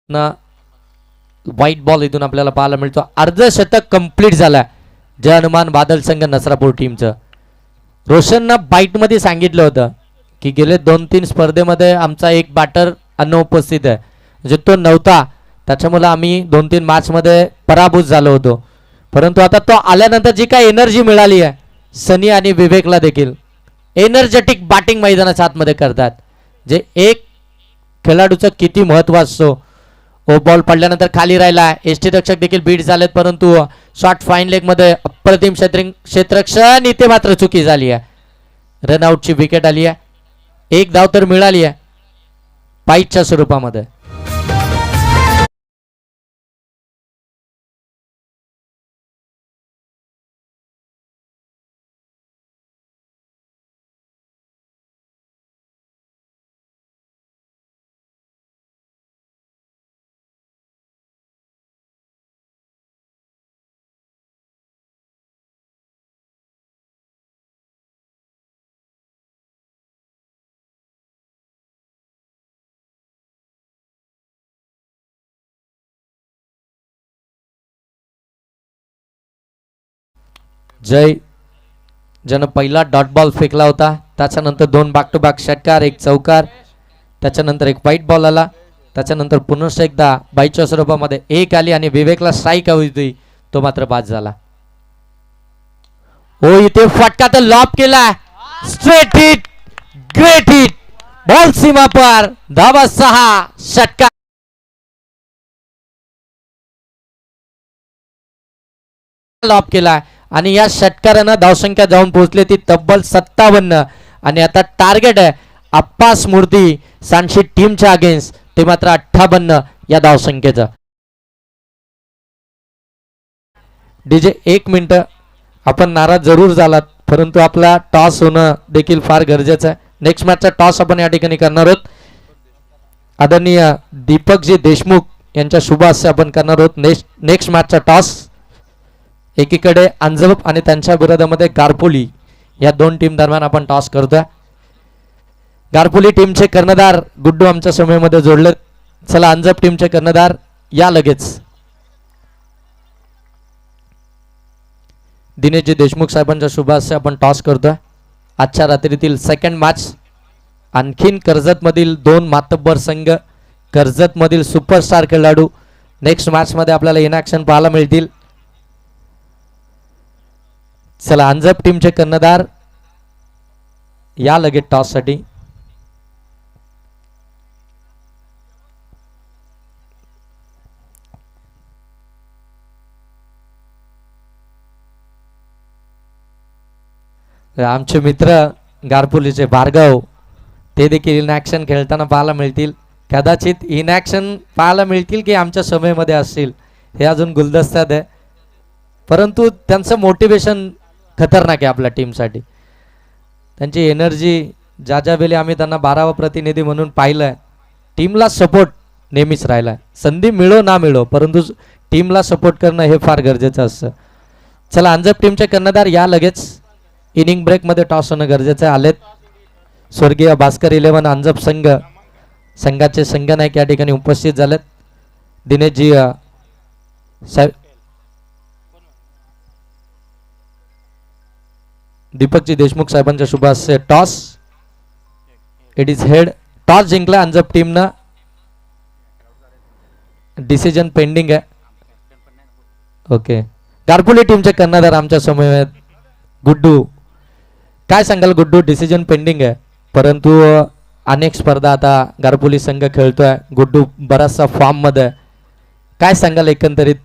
व्हाईट बॉल इथून आपल्याला पाहायला मिळतो. अर्धशतक कंप्लीट झाला जय हनुमान बादल संघ नसरापूर टीमचं. रोशननं बाईटमध्ये सांगितलं होतं की गेले 2-3 स्पर्धेमध्ये आमचा एक बॅटर अनुपस्थित आहे, म्हणजे तो नव्हता, त्याच्यामुळे आम्ही 2-3 मॅचमध्ये पराभूत झालो होतो. परंतु आता तो आल्यानंतर जी काही एनर्जी मिळाली आहे सनी आणि विवेकला देखील, एनर्जेटिक बॅटिंग मैदानाच्या आतमध्ये करतात. जे एक खेळाडूचं किती महत्त्व असतो. ओ बॉल पडल्यानंतर खाली राहिला, यष्टीरक्षक देखील बीट झालेत, परंतु शॉर्ट फाईन लेगमध्ये अप्रतिम क्षेत्ररक्षण, इथे मात्र चुकी झाली आहे. रनआउटची विकेट आली आहे. एक धाव तर मिळाली आहे पाईच्या स्वरूपामध्ये. जय ज्यानं पहिला डॉट बॉल फेकला होता, त्याच्यानंतर 2 बॅक टू बॅक षटकार, 1 चौकार, त्याच्यानंतर 1 व्हाईट बॉल आला, त्याच्यानंतर पुन्हा एकदा बाईच्या स्वरूपामध्ये 1 आली आणि विवेकला स्ट्राईक हवी होती, तो मात्र बाद झाला. हो इथे फटका तर लॉब केला, straight hit, great hit, ball सीमा पार, धावा 6, षटकार लॉब केला आणि या षटकारानं धावसंख्या जाऊन पोहोचली ती तब्बल 57. आणि आता टार्गेट आहे अप्पास मूर्ती सांशी टीमच्या अगेन्स्ट, ते मात्र 58 या धावसंख्येचं. डीजे 1 मिनिट, आपण नाराज जरूर झालात, परंतु आपला टॉस होणं देखील फार गरजेचं आहे. नेक्स्ट मॅचचा टॉस आपण या ठिकाणी करणार आहोत. आदरणीय दीपकजी देशमुख यांच्या शुभ हस्ते आपण करणार आहोत नेक्स्ट मॅचचा टॉस. एकीकडे अंजप आणि त्यांच्या विरोधामध्ये गारपोली, या 2 टीम दरम्यान आपण टॉस करतोय. गारपोली टीमचे कर्णधार गुड्डू आमच्या समूहामध्ये जोडले. चला अंजप टीमचे कर्णधार या लगेच. दिनेशजी देशमुख साहेबांच्या शुभ हस्ते आपण टॉस करतोय. आजच्या रात्रीतील सेकंड मॅच. आणखीन कर्जतमधील 2 मातब्बर संघ, कर्जतमधील सुपरस्टार खेळाडू नेक्स्ट मॅचमध्ये आपल्याला इन ॲक्शन पाहायला मिळतील. चला अंजप टीमचे कर्णधार या लगेच टॉस साठी. आमचे मित्र गारपोलीचे भार्गव, ते देखील इन ॲक्शन खेळताना पाहायला मिळतील. कदाचित इन ॲक्शन पाहायला मिळतील की आमच्या समयमध्ये असतील, हे अजून गुलदस्त्यात आहे. परंतु त्यांचं मोटिवेशन खतरनाक आहे आपल्या टीमसाठी. त्यांची एनर्जी, ज्या ज्या वेळी आम्ही त्यांना 12वा प्रतिनिधी म्हणून पाहिलं आहे, टीमला सपोर्ट नेहमीच राहिला आहे. संधी मिळो ना मिळो, परंतु टीमला सपोर्ट करणं हे फार गरजेचं असतं. चला अंजप टीमचे कर्णधार या लगेच. इनिंग ब्रेकमध्ये टॉस होणं गरजेचं आहे. आलेत स्वर्गीय भास्कर 11 अंजप संघाचे संघनायक या ठिकाणी उपस्थित झालेत. दिनेशजी साहेब, दीपकजी देशमुख साहेबांच्या शुभ हस्ते toss. It is head. Toss जिंकला अंजप टीमनं. डिसिजन पेंडिंग आहे. ओके, गारपोली टीमचे कर्णधार आमच्या समोर गुड्डू. काय सांगाल गुड्डू? डिसिजन पेंडिंग आहे, परंतु अनेक स्पर्धा आता गारपोली संघ खेळतोय. गुड्डू बराचसा फॉर्ममध्ये आहे. काय सांगाल एकंदरीत?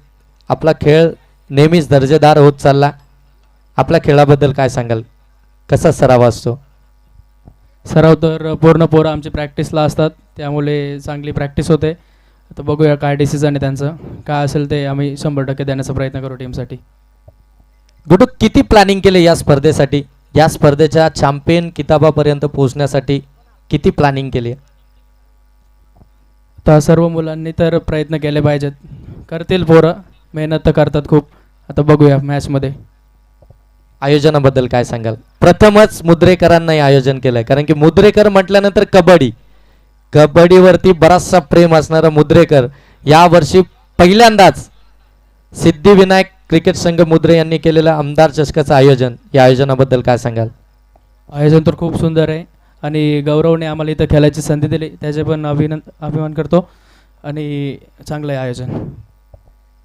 आपला खेळ नेहमीच दर्जेदार होत चालला. आपल्या खेळाबद्दल काय सांगाल? कसा सराव असतो? सराव तर पूर्ण पोरं आमची प्रॅक्टिसला असतात, त्यामुळे चांगली प्रॅक्टिस होते. आता बघूया काय डिसिजन आहे त्यांचं. काय असेल ते आम्ही 100% देण्याचा प्रयत्न करू टीमसाठी. गुड्डू, किती प्लॅनिंग केले या स्पर्धेसाठी? या स्पर्धेच्या चॅम्पियन किताबापर्यंत पोहोचण्यासाठी किती प्लॅनिंग केली? तर सर्व मुलांनी तर प्रयत्न केले पाहिजेत. करतील पोरं, मेहनत तर करतात खूप. आता बघूया मॅचमध्ये. आयोजनाबद्दल काय सांगाल? प्रथमच मुद्रेकरांनाही आयोजन केलंय, कारण की मुद्रेकर म्हटल्यानंतर कबड्डीवरती बराचसा प्रेम असणारा मुद्रेकर यावर्षी पहिल्यांदाच सिद्धिविनायक क्रिकेट संघ मुद्रे यांनी केलेलं आमदार चषकाचं आयोजन. या आयोजनाबद्दल काय सांगाल? आयोजन तर खूप सुंदर आहे आणि गौरवने आम्हाला इथं खेळायची संधी दिली, त्याचे पण अभिमान करतो. आणि चांगलं आहे आयोजन.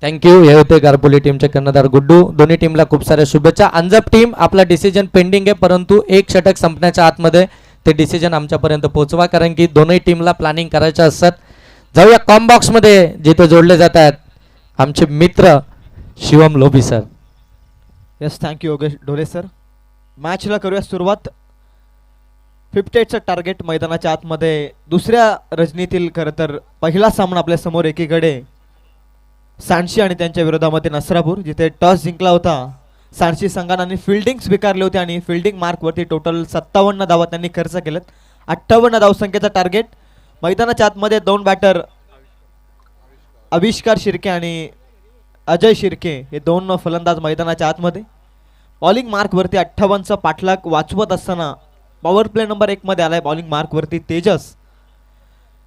थँक्यू. हे होते गारपोली टीमचे कर्णधार गुड्डू. दोन्ही टीमला खूप साऱ्या शुभेच्छा. अंजप टीम आपला डिसिजन पेंडिंग आहे, परंतु एक षटक संपण्याच्या आतमध्ये ते डिसिजन आमच्यापर्यंत पोहोचवा, कारण की दोन्ही टीमला प्लॅनिंग करायचं असतात. जाऊया कॉम्बॉक्समध्ये जिथे जोडले जात आहेत आमचे मित्र शिवम लोभी sir. Yes, thank you Yogesh Dhole sir. मॅचला करूया सुरुवात. 58चं टार्गेट मैदानाच्या आतमध्ये दुसऱ्या रजनीतील खरं तर पहिला सामना आपल्या समोर. एकीकडे सांडशी आणि त्यांच्या विरोधामध्ये नसरापूर, जिथे टॉस जिंकला होता सांडशी संघाने आणि फिल्डिंग स्वीकारली होती आणि फिल्डिंग मार्कवरती टोटल 57 धावा त्यांनी खर्च केलेत. 58 धावसंख्येचा टार्गेट. मैदानाच्या आतमध्ये दोन बॅटर आविष्कार शिर्के आणि अजय शिर्के हे दोन फलंदाज मैदानाच्या आतमध्ये. बॉलिंग मार्कवरती 58चा पाठलाग वाचवत असताना पॉवर प्ले नंबर 1 मध्ये आलाय बॉलिंग मार्कवरती तेजस.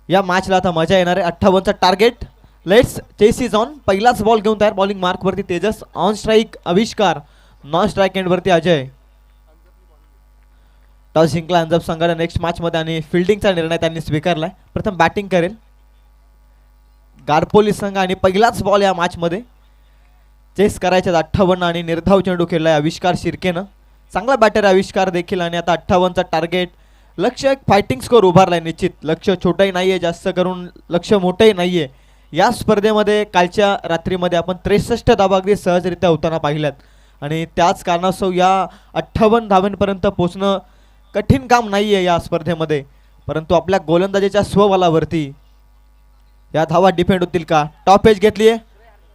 या मॅचला आता मजा येणार आहे. 58चा target. Let's chase is on. पहिलाच बॉल घेऊन तयार. बॉलिंग मार्कवरती Tejas, on strike Avishkar, non strike एंडवरती अजय. टॉस जिंकला अंजप संघाने नेक्स्ट मॅचमध्ये आणि फिल्डिंगचा निर्णय त्यांनी स्वीकारलाय. प्रथम बॅटिंग करेल गारपोली संघ आणि पहिलाच बॉल या मॅचमध्ये चेस करायचे. 58 आणि निर्धाव चेंडू खेळलाय आविष्कार शिर्केनं. चांगला बॅटर आविष्कार देखील. आणि आता 58चा टार्गेट. लक्ष एक फायटिंग स्कोर उभारलाय निश्चित. लक्ष छोटंही नाहीये, जास्त करून लक्ष मोठंही नाहीये. या स्पर्धेमध्ये कालच्या रात्रीमध्ये आपण 63 धावा अगदी सहजरित्या होताना पाहिल्यात आणि त्याच कारणास्तव या 58 धावांपर्यंत पोचणं कठीण काम नाहीये या स्पर्धेमध्ये. परंतु आपल्या गोलंदाजीच्या स्वबलावरती या धावा डिपेंड होतील का. टॉप एज घेतली आहे,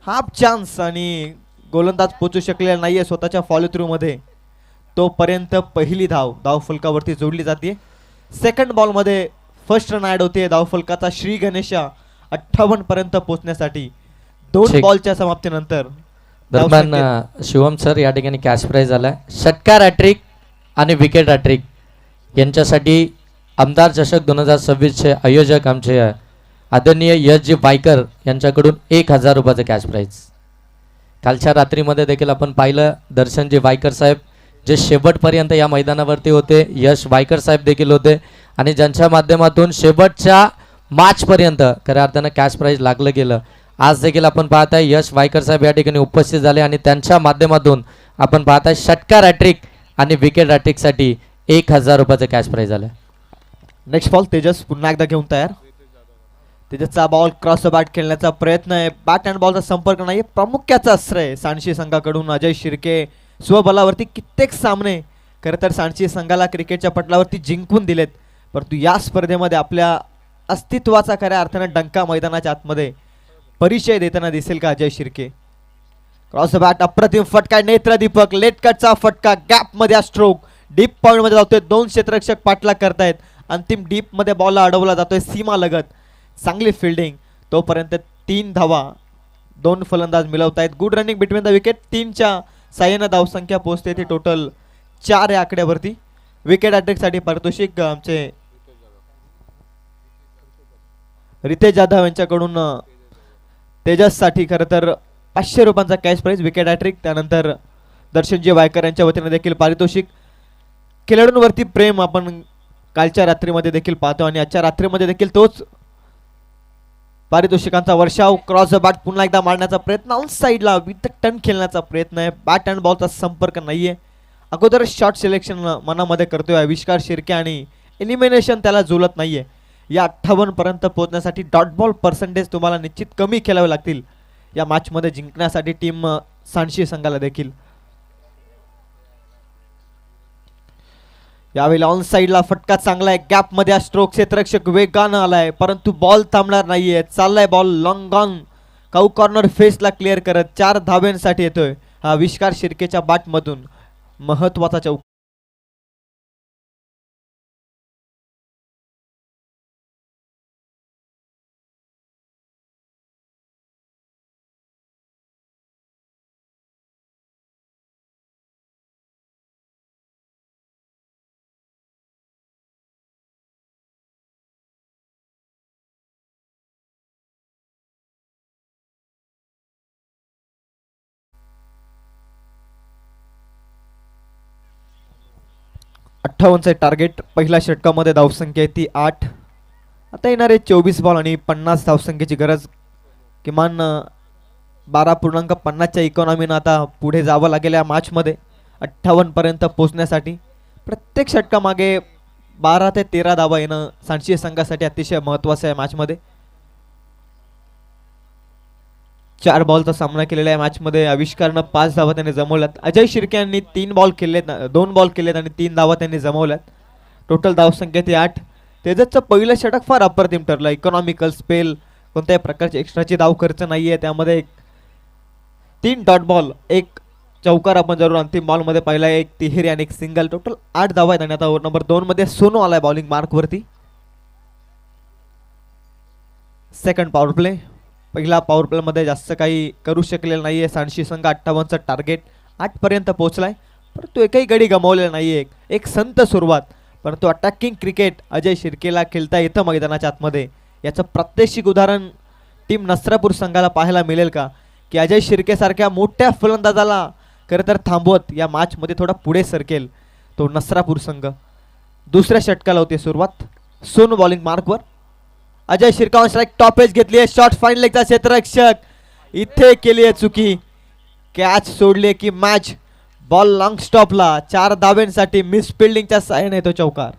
हाफ चान्स आणि गोलंदाज पोचू शकलेला नाहीये स्वतःच्या फॉलो थ्रू मध्ये. तोपर्यंत पहिली धाव फलकावरती जोडली जाते. सेकंड बॉलमध्ये फर्स्ट रन ॲड होते धावफलकाचा श्री गणेशा 58 पर्यंत पोहोचण्यासाठी. 2 बॉलच्या समाप्तीनंतर दरम्यान शिवम सर या ठिकाणी कॅश प्राइज आलाय. षटकार हॅट्रिक आणि विकेट हॅट्रिक यांच्यासाठी आमदार चषक 2026 चे आयोजक आमचे आदरणीय यश जी वायकर यांच्याकडून 1000 रुपयाचं कॅश प्राइज. कालच्या रात्रीमध्ये देखील आपण पाहिलं दर्शनजी वायकर साहेब जे शेवटपर्यंत या मैदानावरती होते. यश वायकर साहेब देखील होते आणि ज्यांच्या माध्यमातून शेवटच्या मॅचपर्यंत खऱ्या अर्थानं कॅश प्राइज लागलं गेलं. आज देखील आपण पाहत आहे यश वायकर साहेब या ठिकाणी उपस्थित झाले आणि त्यांच्या माध्यमातून आपण पाहत आहे षटकार हॅट्रिक आणि विकेट हॅट्रिकसाठी 1000 रुपयाचं कॅश प्राइज आलं. नेक्स्ट बॉल तेजस पुन्हा एकदा घेऊन तयार. तेजसचा बॉल क्रॉस बॅट खेळण्याचा प्रयत्न आहे. बॅट अँड बॉलचा संपर्क नाही. प्रामुख्याचा आश्रय सांडशी संघाकडून अजय शिर्के. स्वबलावरती कित्येक सामने खरं तर सांडशी संघाला क्रिकेटच्या पटलावरती जिंकून दिलेत, परंतु या स्पर्धेमध्ये आपल्या अस्तित्वाचा खऱ्या अर्थानं डंका मैदानाच्या आतमध्ये परिचय देताना दिसेल का अजय शिर्के. क्रॉस बॅट अप्रतिम फटका. नेत्रदीपक लेट कटचा फटका. गॅप मध्ये स्ट्रोक डीप पॉइंट मध्ये जातोय. 2 क्षेत्ररक्षक पाठलाग करतायत. अंतिम डीप मध्ये बॉल अडवला जातोय सीमा लगत. चांगली फिल्डिंग. तोपर्यंत 3 धावा 2 फलंदाज मिळवतायत. Good running between the wicket. 3च्या साह्यानं धावसंख्या पोहोचते ती टोटल 4 या आकड्यावरती. विकेट हॅट्रिकसाठी पारितोषिक आमचे रितेश जाधव यांच्याकडून तेजससाठी खरं तर 500 रुपयांचा कॅश प्राइज. Wicket hat trick. त्यानंतर दर्शनजी वायकर यांच्या वतीने देखील पारितोषिक. खेळाडूंवरती प्रेम आपण कालच्या रात्रीमध्ये देखील पाहतो आणि आजच्या रात्रीमध्ये देखील तोच पारितोषिकांचा वर्षाव. क्रॉस बॅट पुन्हा एकदा मारण्याचा प्रयत्न. ऑन साईडला विथ टर्न खेळण्याचा प्रयत्न आहे. बॅट अँड बॉलचा संपर्क नाहीये. अगोदर शॉट सिलेक्शन मनामध्ये करतोय आविष्कार शिर्के आणि एलिमिनेशन त्याला झुलत नाहीये. या 58 पर्यंत पोहोचण्यासाठी डॉट बॉल पर्सेंटेज तुम्हाला निश्चित कमी खेळावे लागतील या मॅचमध्ये जिंकण्यासाठी टीम सांडशी संघाला देखील. यावेळेला ऑन साईडला फटका चांगला आहे. गॅप मध्ये स्ट्रोक. क्षेत्ररक्षक वेगानं आलाय परंतु बॉल थांबणार नाहीये. चाललाय ball long on. Cow corner फेसला क्लिअर करत 4 धाब्यांसाठी येतोय हा आविष्कार शिर्केच्या बॅट मधून. महत्वाचा चौक. चे टार्गेट. पहिल्या षटकामध्ये धावसंख्या आहे ती 8 आता येणारे 24 बॉल आणि 50 धावसंख्येची गरज. किमान 12.50च्या इकॉनॉमीनं आता पुढे जावं लागेल या मॅचमध्ये 58 पर्यंत पोहोचण्यासाठी. प्रत्येक षटकामागे 12 ते 13 धावा येणं सांडशी संघासाठी अतिशय महत्त्वाचं आहे मॅचमध्ये. 4 बॉलचा सामना केलेला या मॅचमध्ये आविष्कारनं 5 धावा त्यांनी जमवल्यात. अजय शिर्के यांनी 2 बॉल केलेत आणि 3 धावा त्यांनी जमवल्यात. टोटल धावसंख्या ती 8. तेजसचं पहिलं षटक फार अप्रतिम ठरलं. इकॉनॉमिकल स्पेल, कोणत्याही प्रकारची एक्स्ट्राची धाव खर्च नाहीये त्यामध्ये. 3 डॉट बॉल, 1 चौकार आपण जरूर अंतिम बॉलमध्ये पाहिला, 1 तिहेरी आणि 1 सिंगल. टोटल 8 धावा आहेत. आणि आता ओव्हर नंबर 2 मध्ये सोनू आलाय बॉलिंग मार्कवरती. Second power play. पहिला पॉवर प्ले मध्ये जास्त काही करू शकलेलं नाहीये सांडशी संघ. 58चं टार्गेट 8 पर्यंत पोहोचलाय, परंतु एकही गडी गमावलेला नाहीये. एक संत सुरुवात, परंतु अटॅकिंग क्रिकेट अजय शिर्केला खेळता येतं मैदानाच्या आतमध्ये. याचं प्रात्यक्षिक उदाहरण टीम नस्त्रापूर संघाला पाहायला मिळेल का, की अजय शिर्के सारख्या मोठ्या फलंदाजाला खरं तर थांबवत या मॅचमध्ये थोडा पुढे सरकेल तो नस्त्रापूर संघ. दुसऱ्या षटकाला होती सुरुवात. सोनू बॉलिंग मार्कवर. Ajay Shirke on strike, top edge घेतली आहे. शॉर्ट फाईन लेगचा क्षेत्ररक्षक इथे केली आहे चुकी. कॅच सोडली की मॅच. बॉल लॉंग स्टॉपला. 4 धाब्यांसाठी मिस फिल्डिंगच्या साहाय्याने तो चौकार.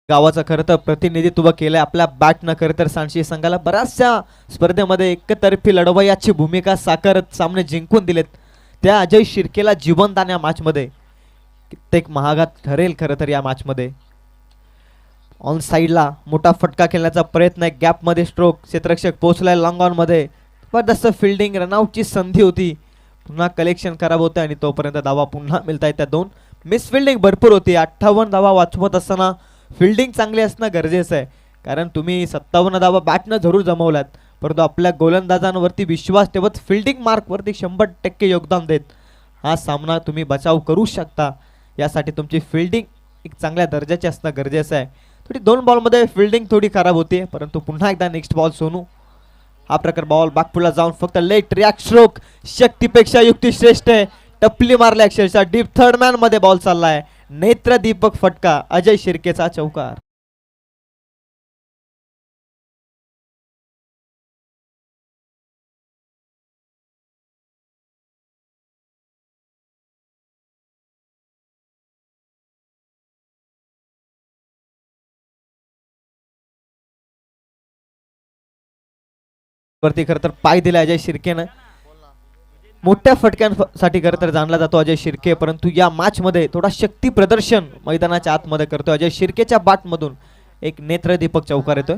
गावाचं खरं तर प्रतिनिधित्व केलंय आपल्या बॅटनं. खरं तर सांडशी संघाला बऱ्याचशा स्पर्धेमध्ये एकतर्फी लढवय्याची भूमिका साकारत सामने जिंकून दिलेत. त्या अजय शिर्केला जिवंतदान या मॅचमध्ये कित्येक महागात ठरेल खरं तर या मॅचमध्ये. ऑन साईडला मोठा फटका खेळण्याचा प्रयत्न आहे. गॅपमध्ये स्ट्रोक. क्षेत्ररक्षक पोहोचलाय लॉंग ऑन मध्ये. जबरदस्त फिल्डिंग, रनआउटची संधी होती. पुन्हा कलेक्शन खराब होतं आणि तोपर्यंत धावा पुन्हा मिळत आहेत. त्या 2 मिस फिल्डिंग भरपूर होती. 58 धावा वाचवत असताना फिल्डिंग चांगली असणं गरजेचं आहे. कारण तुम्ही 57 धावा बॅटनं जरूर जमवल्यात, परंतु आपल्या गोलंदाजांवरती विश्वास ठेवत फिल्डिंग मार्कवरती 100% योगदान देत हा सामना तुम्ही बचाव करू शकता. यासाठी तुमची फिल्डिंग एक चांगल्या दर्जाची असणं गरजेचं आहे. थोडी 2 बॉलमध्ये फिल्डिंग थोडी खराब होती, परंतु पुन्हा एकदा नेक्स्ट बॉल सोनू. हा प्रकार बॉल बॅकफुटला जाऊन फक्त लेट रिॲक्ट स्ट्रोक. शक्तीपेक्षा युक्ती श्रेष्ठ आहे. टपली मारली अक्षरशः. डीप थर्ड मॅन मध्ये बॉल चाललाय. नेत्र दीपक फटका. अजय शिर्केचा चौकार. वरती खरं तर पाय दिला अजय शिर्केनं. मोठ्या फटक्यांसाठी खरं तर जाणला जातो अजय शिर्के, परंतु या मॅच मध्ये थोडा शक्ती प्रदर्शन मैदानाच्या आतमध्ये करतो अजय शिर्केच्या बॅटमधून. एक नेत्रदीपक चौकार येतोय.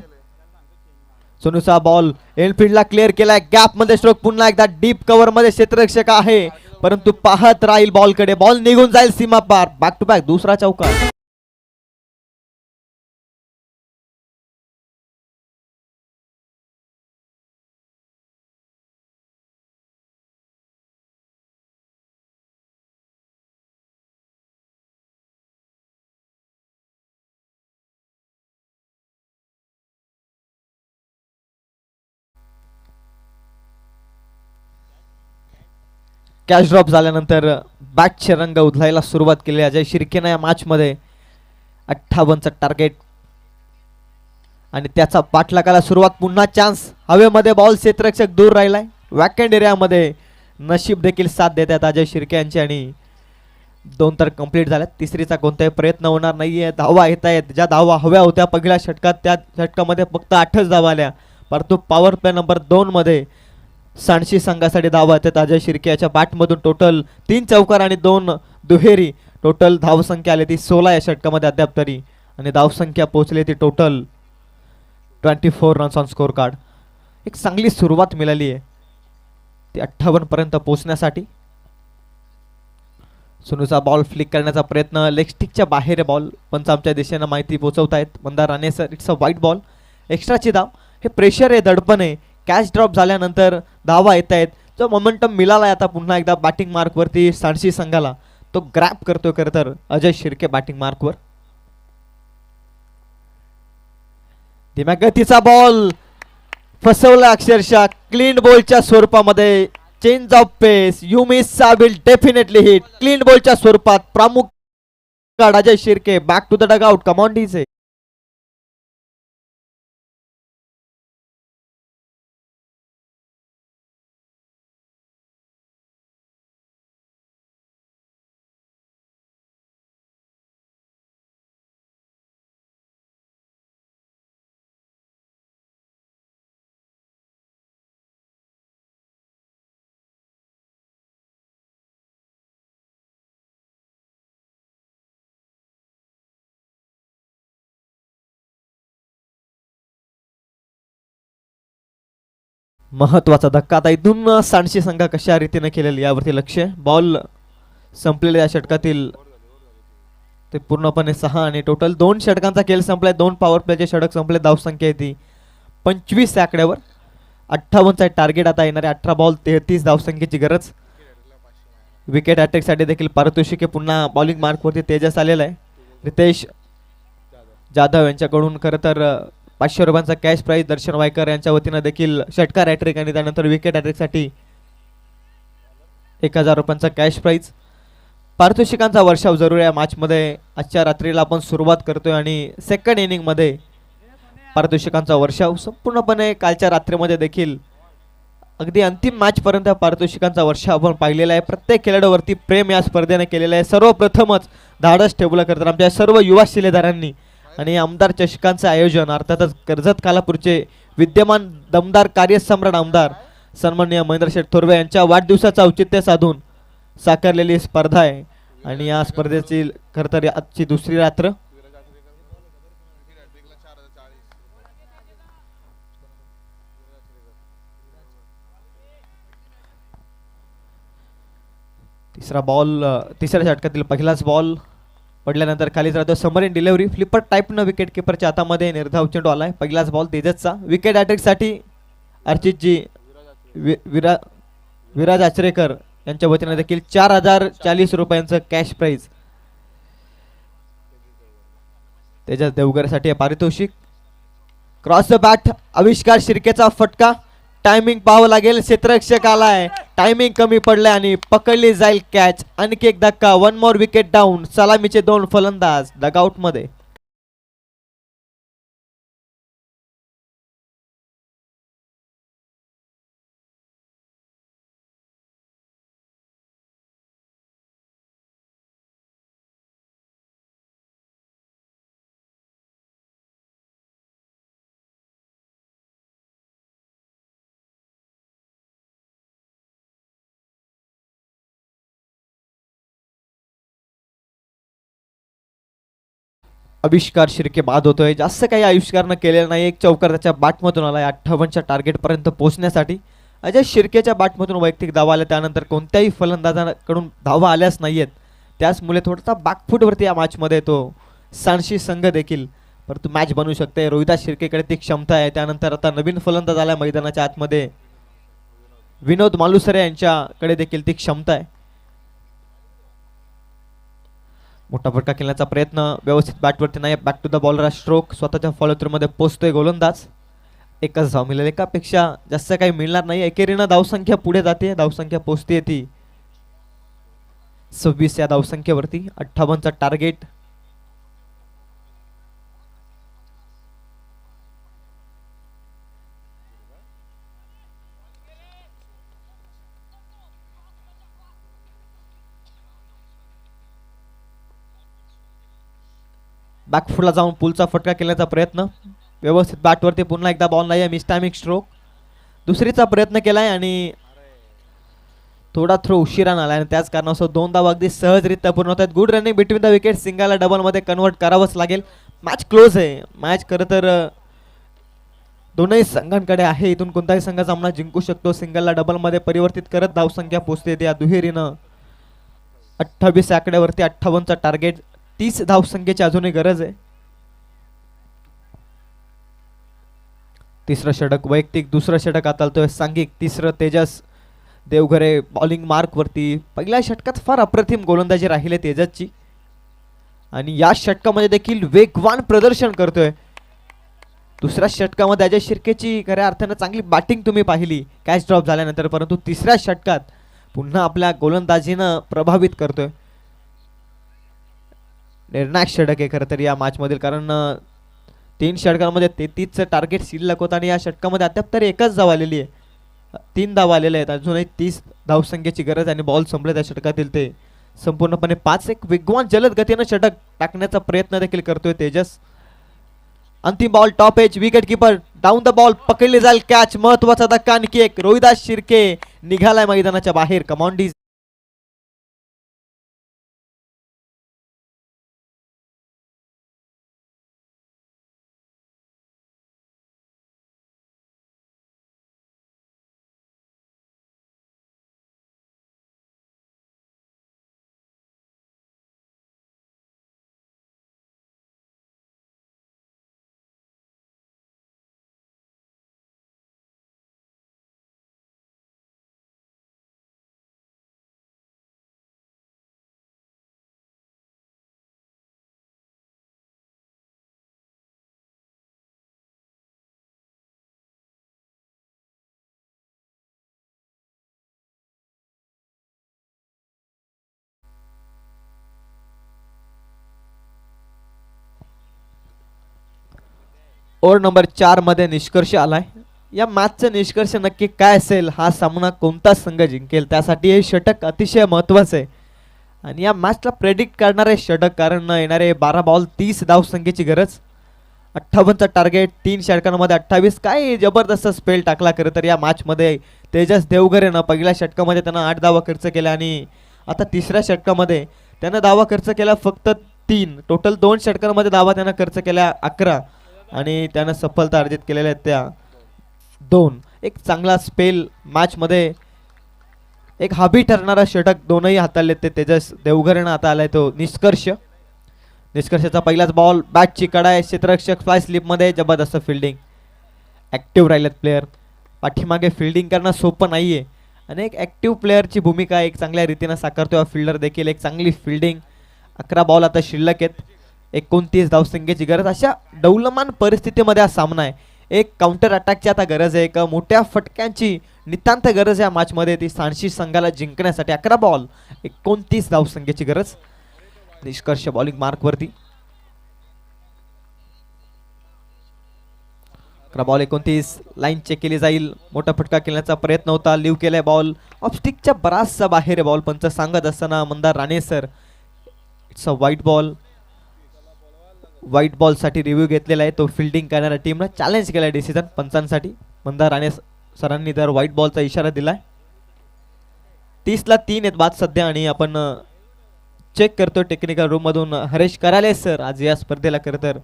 सोनूचा बॉल एलफील्डला क्लिअर केलाय. गॅप मध्ये स्ट्रोक. पुन्हा एकदा डीप कव्हर मध्ये क्षेत्ररक्षक आहे, परंतु पाहत राहील बॉलकडे. बॉल निघून जाईल सीमा पार. बॅक टू बॅक दुसरा चौकार. कॅच ड्रॉप झाल्यानंतर बॅटचे रंग उधळायला सुरुवात केली अजय शिर्केनं या मॅचमध्ये. 58चं टार्गेट आणि त्याचा पाठलागाला सुरुवात. पुन्हा चान्स. हवेमध्ये बॉल. क्षेत्ररक्षक दूर राहिलाय. वॅकंड एरियामध्ये नशीब देखील साथ देत आहेत अजय शिर्के यांची आणि 2 तर कंप्लीट झाल्यात. तिसरीचा कोणताही प्रयत्न होणार नाहीये. धावा येत आहेत. ज्या धावा हव्या होत्या पहिल्या षटकात त्या षटकामध्ये फक्त 8च धावा आल्या, परंतु पॉवर प्ले नंबर 2 मध्ये सांडशी संघासाठी धावा येतात अजय शिर्के याच्या बॅटमधून. टोटल 3 चौकार आणि 2 दुहेरी. टोटल धावसंख्या आली ती 16 या षटकामध्ये अद्याप तरी, आणि धावसंख्या पोहोचली ती total 24 runs on score card. एक चांगली सुरुवात मिळाली आहे ती 58 पर्यंत पोहोचण्यासाठी. सोनूचा बॉल फ्लिक करण्याचा प्रयत्न. लेग स्टिकच्या बाहेर बॉल. पंच आमच्या दिशेनं माहिती पोहोचवतायत. Mandar Rane sir, it's a wide ball. एक्स्ट्राची धाव. हे प्रेशर आहे, दडपण आहे. कॅच ड्रॉप झाल्यानंतर धावा येत आहेत. जो मोमेंटम मिळाला आहे आता पुन्हा एकदा बॅटिंग मार्कवरती सांडशी संघाला, तो ग्रॅप करतोय खरं तर अजय शिर्के बॅटिंग मार्कवर. धीम्या गतीचा बॉल फसवला अक्षरशः क्लीन बॉलच्या स्वरूपामध्ये. Change of pace you miss will definitely hit. Clean बॉलच्या स्वरूपात प्रामुख्याने Ajay Shirke back to the dugout. Come on DJ. महत्वाचा धक्का आता इथून सांडशी संघ कशा रीतीने केलेली यावरती लक्ष. बॉल संपलेल्या या षटकातील ते पूर्णपणे 6 आणि टोटल 2 षटकांचा खेळ संपलाय. 2 पॉवर प्लेचे षटक संपले. धावसंख्या येते 25 आकड्यावर. 58चा टार्गेट आता येणारे 18 बॉल 33 धावसंख्येची गरज. विकेट अटॅक साठी देखील पारितोषिके पुन्हा बॉलिंग मार्कवरती तेजस आलेला आहे. रितेश जाधव यांच्याकडून खरं तर 500 रुपयांचा कॅश प्राइज. दर्शन वायकर यांच्या वतीनं देखील षटकार हॅट्रिक आणि त्यानंतर विकेट हॅट्रिकसाठी 1000 रुपयांचा कॅश प्राइज. पारितोषिकांचा वर्षाव जरूर या मॅचमध्ये. आजच्या रात्रीला आपण सुरुवात करतोय आणि सेकंड इनिंगमध्ये पारितोषिकांचा वर्षाव. संपूर्णपणे कालच्या रात्रीमध्ये देखील अगदी अंतिम मॅचपर्यंत पारितोषिकांचा वर्षाव आपण पाहिलेला आहे. प्रत्येक खेळाडूवरती प्रेम या स्पर्धेने केलेलं आहे. सर्वप्रथमच धाडस ठेवलं करतात आमच्या सर्व युवा शिलेदारांनी. आणि आमदार चषकांचं आयोजन अर्थातच कर्जत खालापूरचे विद्यमान दमदार कार्यसम्राट आमदार सन्माननीय महेंद्र शेठ थोरवे यांच्या वाढदिवसाचं औचित्य साधून साकारलेली स्पर्धा आहे. आणि या स्पर्धेची खरं तर आजची दुसरी रात्र. तिसरा बॉल तिसऱ्या षटकातील पहिलाच बॉल पडल्यानंतर खालीच राहतो. Summer in delivery flipper टाईपनं wicket किपरच्या हातामध्ये निर्धाव चेंडू आलाय. पहिलाच बॉल तेजसचा. विकेट हॅट्रिकसाठी अर्चितजी विराज आचरेकर यांच्या वतीने देखील 4040 रुपयांचं कॅश प्राइज. तेजस देवगरसाठी पारितोषिक. क्रॉस द बॅट आविष्कार शिर्केचा फटका. टायमिंग पाहावं लागेल. क्षेत्ररक्षक आलाय. टायमिंग कमी पडलाय आणि पकडली जाईल कॅच. आणखी एक धक्का. 1 मोर विकेट डाऊन. सलामीचे 2 फलंदाज डगआउट मध्ये. आविष्कार शिर्के बाद होतोय. जास्त काही आविष्कारनं केलेलं नाही. एक चौकार त्याच्या बॅटमधून आलाय 58च्या टार्गेटपर्यंत पोहोचण्यासाठी. अजय शिर्केच्या बॅटमधून वैयक्तिक धावा आल्या. त्यानंतर कोणत्याही फलंदाजाकडून धावा आल्याच नाहीयेत. त्याचमुळे थोडासा बॅकफुटवरती या मॅचमध्ये तो सांडशी संघ देखील. परंतु मॅच बनवू शकते. रोहिदास शिर्केकडे ती क्षमता आहे. त्यानंतर आता नवीन फलंदाज आला मैदानाच्या आतमध्ये. विनोद मालुसरे यांच्याकडे देखील ती क्षमता आहे. मोठा फटका खेळण्याचा प्रयत्न व्यवस्थित बॅटवरती नाही. Back to the bowler stroke. स्वतःच्या फॉलो थ्रू मध्ये पोहोचतोय गोलंदाज. एकच धाव मिळेल. एकापेक्षा जास्त काही मिळणार नाही. एकेरीनं धावसंख्या पुढे जाते. धावसंख्या पोहोचते ती 26 या धावसंख्येवरती. 58चा टार्गेट. बॅकफुटला जाऊन पुलचा फटका केल्याचा प्रयत्न. व्यवस्थित बॅटवरती पुन्हा एकदा बॉल नाही आहे. Miss timing stroke. दुसरीचा प्रयत्न केलाय आणि थोडा थ्रो उशिरा आला आणि त्याच कारणास्तव 2 धावा अगदी सहजरित्या पूर्ण होत आहेत. Good running between the wicket. सिंगलला डबल मध्ये कन्वर्ट करावंच लागेल. मॅच क्लोज आहे. मॅच खरं तर दोनही संघांकडे आहे. इथून कोणताही संघ सामना जिंकू शकतो. सिंगलला डबल मध्ये परिवर्तित करत धावसंख्या पोहोचते. त्या दुहेरीनं 28 आकड्यावरती 58चा टार्गेट. 30 धावसंख्येची अजूनही गरज आहे. तिसरं षटक वैयक्तिक. दुसरं षटक आता आलतोय सांघिक. तिसरं तेजस देवघरे बॉलिंग मार्कवरती. पहिल्या षटकात फार अप्रतिम गोलंदाजी राहिली तेजसची आणि या षटकामध्ये देखील वेगवान प्रदर्शन करतोय. दुसऱ्या षटकामध्ये अजय शिर्केची खऱ्या अर्थानं चांगली बॅटिंग तुम्ही पाहिली कॅच ड्रॉप झाल्यानंतर, परंतु तिसऱ्या षटकात पुन्हा आपल्या गोलंदाजीनं प्रभावित करतोय. निर्णायक षटक आहे खरं तर या मॅचमधील, कारण 3 षटकांमध्ये 33चं टार्गेट शिल्लक होतं आणि या षटकामध्ये अद्याप तरी एकच धाव आलेली आहे. 3 धाव आलेले आहेत, अजूनही 30 धावसंख्येची गरज आणि बॉल संपले त्या षटकातील ते संपूर्णपणे 5. एक वेगवान जलद गतीनं षटक टाकण्याचा प्रयत्न देखील करतोय तेजस. अंतिम ball top edge, wicket keeper down the ball, पकडली जाईल कॅच. महत्वाचा धक्का आणखी एक. रोहिदास शिर्के निघालाय मैदानाच्या बाहेर. कमांडीज ओव्हर नंबर 4 मध्ये निष्कर्ष आलाय. या मॅचचा निष्कर्ष नक्की काय असेल, हा सामना कोणता संघ जिंकेल, त्यासाठी हे षटक अतिशय महत्त्वाचं आहे. आणि या मॅचला प्रेडिक्ट करणारे षटक, कारण येणारे 12 बॉल 30 धावसंख्येची गरज, 58चं टार्गेट, 3 षटकांमध्ये 28. काय जबरदस्त स्पेल टाकला खरं तर या मॅचमध्ये तेजस देवघरेनं. पहिल्या षटकामध्ये त्यानं 8 धावा खर्च केल्या आणि आता तिसऱ्या षटकामध्ये त्यानं धावा खर्च केला फक्त 3. टोटल 2 षटकांमध्ये धावा त्यानं खर्च केल्या 11 आणि त्यानं सफलता अर्जित केलेल्या आहेत त्या 2. एक चांगला स्पेल मॅचमध्ये, एक हबी ठरणारा षटक दोनही हाताळले ते तेजस देवघरेनं आता आलाय तो निष्कर्ष. निष्कर्षाचा पहिलाच बॉल, बॅटची कडा आहे, क्षेत्ररक्षक फ्लाय स्लिपमध्ये. जबरदस्त फिल्डिंग, ॲक्टिव्ह राहिलेत प्लेयर. पाठीमागे फिल्डिंग करणं सोपं नाही आहे आणि एक ॲक्टिव्ह प्लेअरची भूमिका एक चांगल्या रीतीनं साकारतो फिल्डर देखील. एक चांगली फिल्डिंग. 11 बॉल आता शिल्लक आहेत, 29 धावसंख्येची गरज. अशा डौलमान परिस्थितीमध्ये हा सामना आहे. एक काउंटर अटॅकची आता गरज आहे, एक मोठ्या फटक्यांची नितांत गरज या मॅचमध्ये, ती सांशी संघाला जिंकण्यासाठी. 11 बॉल 29 धावसंख्येची गरज. निष्कर्ष बॉलिंग मार्कवरती. 11 बॉल 29. लाईन चेक केली जाईल. मोठा फटका खेळण्याचा प्रयत्न होता, लिव्ह केलाय बॉल. ऑफस्टिकच्या बराचसा बाहेर आहे बॉल. पंच सांगत असताना Mandar Rane sir, it's a white ball. White ball साठी रिव्ह्यू घेतलेला आहे. तो फिल्डिंग करणाऱ्या टीमनं चॅलेंज केलाय डिसिजन पंचांसाठी. मंदार राणे सरांनी तर व्हाईट बॉलचा इशारा दिलाय. 30ला 3 आहेत बाद सध्या आणि आपण चेक करतो टेक्निकल रूम मधून हरेश कराले सर आज या स्पर्धेला खरं तर.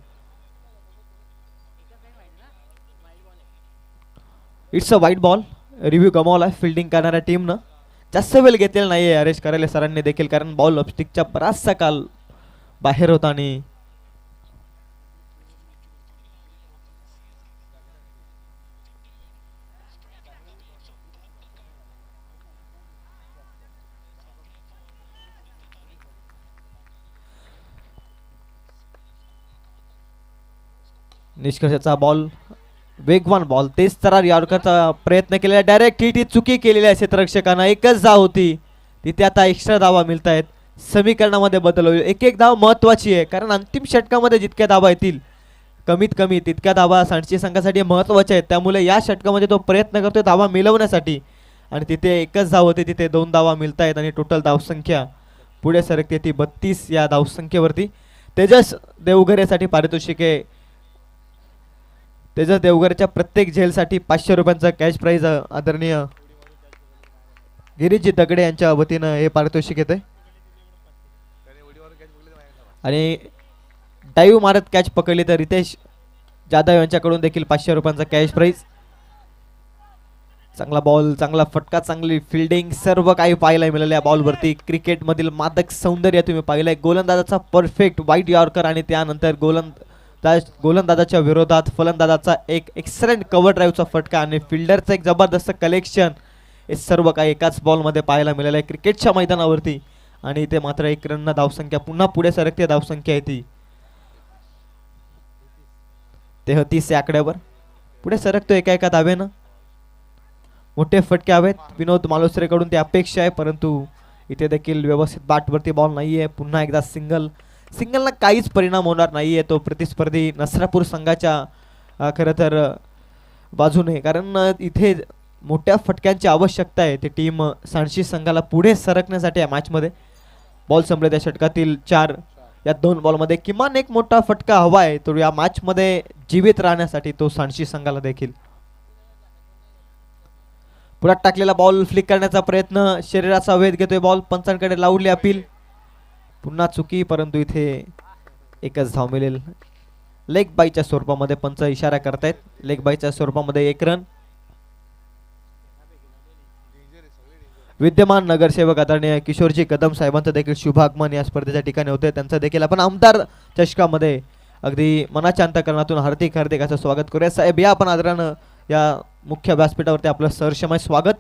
It's a white ball. Review गमावला फिल्डिंग करणाऱ्या टीमनं. जास्त वेळ घेतलेला नाहीये हरेश कराले सरांनी देखील, कारण बॉल ऑफस्टिकच्या बराचसा काल बाहेर होता आणि निष्कर्षाचा बॉल, वेगवान बॉल. तेच तर यॉर्करचा प्रयत्न केलेला, डायरेक्ट ही चुकी केलेली आहे क्षेत्ररक्षकांना. एकच धाव होती तिथे, आता एक्स्ट्रा धावा मिळत आहेत. समीकरणामध्ये बदल होईल. एक धाव महत्वाची आहे, कारण अंतिम षटकामध्ये जितक्या धावा येतील कमीत कमी तितक्या धावा सांडशी संघासाठी महत्वाच्या आहेत. त्यामुळे या षटकामध्ये तो प्रयत्न करतोय धावा मिळवण्यासाठी आणि तिथे एकच धाव होते, तिथे 2 धावा मिळत आहेत आणि टोटल धावसंख्या पुढे सरकते ती 32 या धावसंख्येवरती. तेजस देवघरेसाठी पारितोषिक आहे. तेजस देवघरच्या प्रत्येक झेलसाठी 500 रुपयांचा कॅश प्राइज आदरणीय गिरीशजी दगडे यांच्या वतीनं हे पारितोषिक येते. आणि डाईव्ह मारत कॅच पकडली तर रितेश जाधव यांच्याकडून देखील 500 रुपयांचा कॅश प्राइज. चांगला बॉल, चांगला फटका, चांगली फिल्डिंग, सर्व काही पाहायला मिळालं या बॉलवरती. क्रिकेटमधील मादक सौंदर्य तुम्ही पाहिलंय. गोलंदाजाचा परफेक्ट व्हाईट यॉर्कर आणि त्यानंतर गोलंदाजाच्या विरोधात फलंदाजाचा एक एक्सलंट कव्हर ड्राईव्हचा फटका आणि फिल्डरचं एक जबरदस्त कलेक्शन. हे सर्व काही एकाच बॉलमध्ये पाहायला मिळालं आहे क्रिकेटच्या मैदानावरती. आणि इथे मात्र 1 रन धावसंख्या पुन्हा पुढे सरकते. धावसंख्या आहे ती 33 या आकड्यावर पुढे सरकतो एका धावेनं. मोठे फटके हवेत विनोद मालुसरेकडून ती अपेक्षा आहे, परंतु इथे देखील व्यवस्थित बॅटवरती बॉल नाहीये. पुन्हा एकदा सिंगलला काहीच परिणाम होणार नाहीये तो प्रतिस्पर्धी नसरापूर संघाच्या खरं तर बाजूने, कारण इथे मोठ्या फटक्यांची आवश्यकता आहे. ती टीम सांडशी संघाला पुढे सरकण्यासाठी या मॅचमध्ये. बॉल संपले त्या षटकातील 4 या 2 बॉलमध्ये किमान एक मोठा फटका हवा आहे तो या मॅचमध्ये जीवित राहण्यासाठी, तो सांडशी संघाला देखील. पुढे टाकलेला बॉल फ्लिक करण्याचा प्रयत्न, शरीराचा वेध घेतोय बॉल, पंचांकडे लावली अपील, पुन्हा चुकी, परंतु इथे एकच धाव मिळेल. लेग बायच्या स्वरूपामध्ये पंच इशारा करतायत. लेग बायच्या स्वरूपामध्ये 1 रन. विद्यमान नगरसेवक आदरणीय किशोरजी कदम साहेबांचं देखील शुभागमन या स्पर्धेच्या ठिकाणी होते. त्यांचं देखील आपण आमदार चषकामध्ये अगदी मनाच्या अंतःकरणातून हार्दिक असं स्वागत करूया. साहेब या आपण आदरानं या मुख्य व्यासपीठावरती आपलं सहर्षमय स्वागत.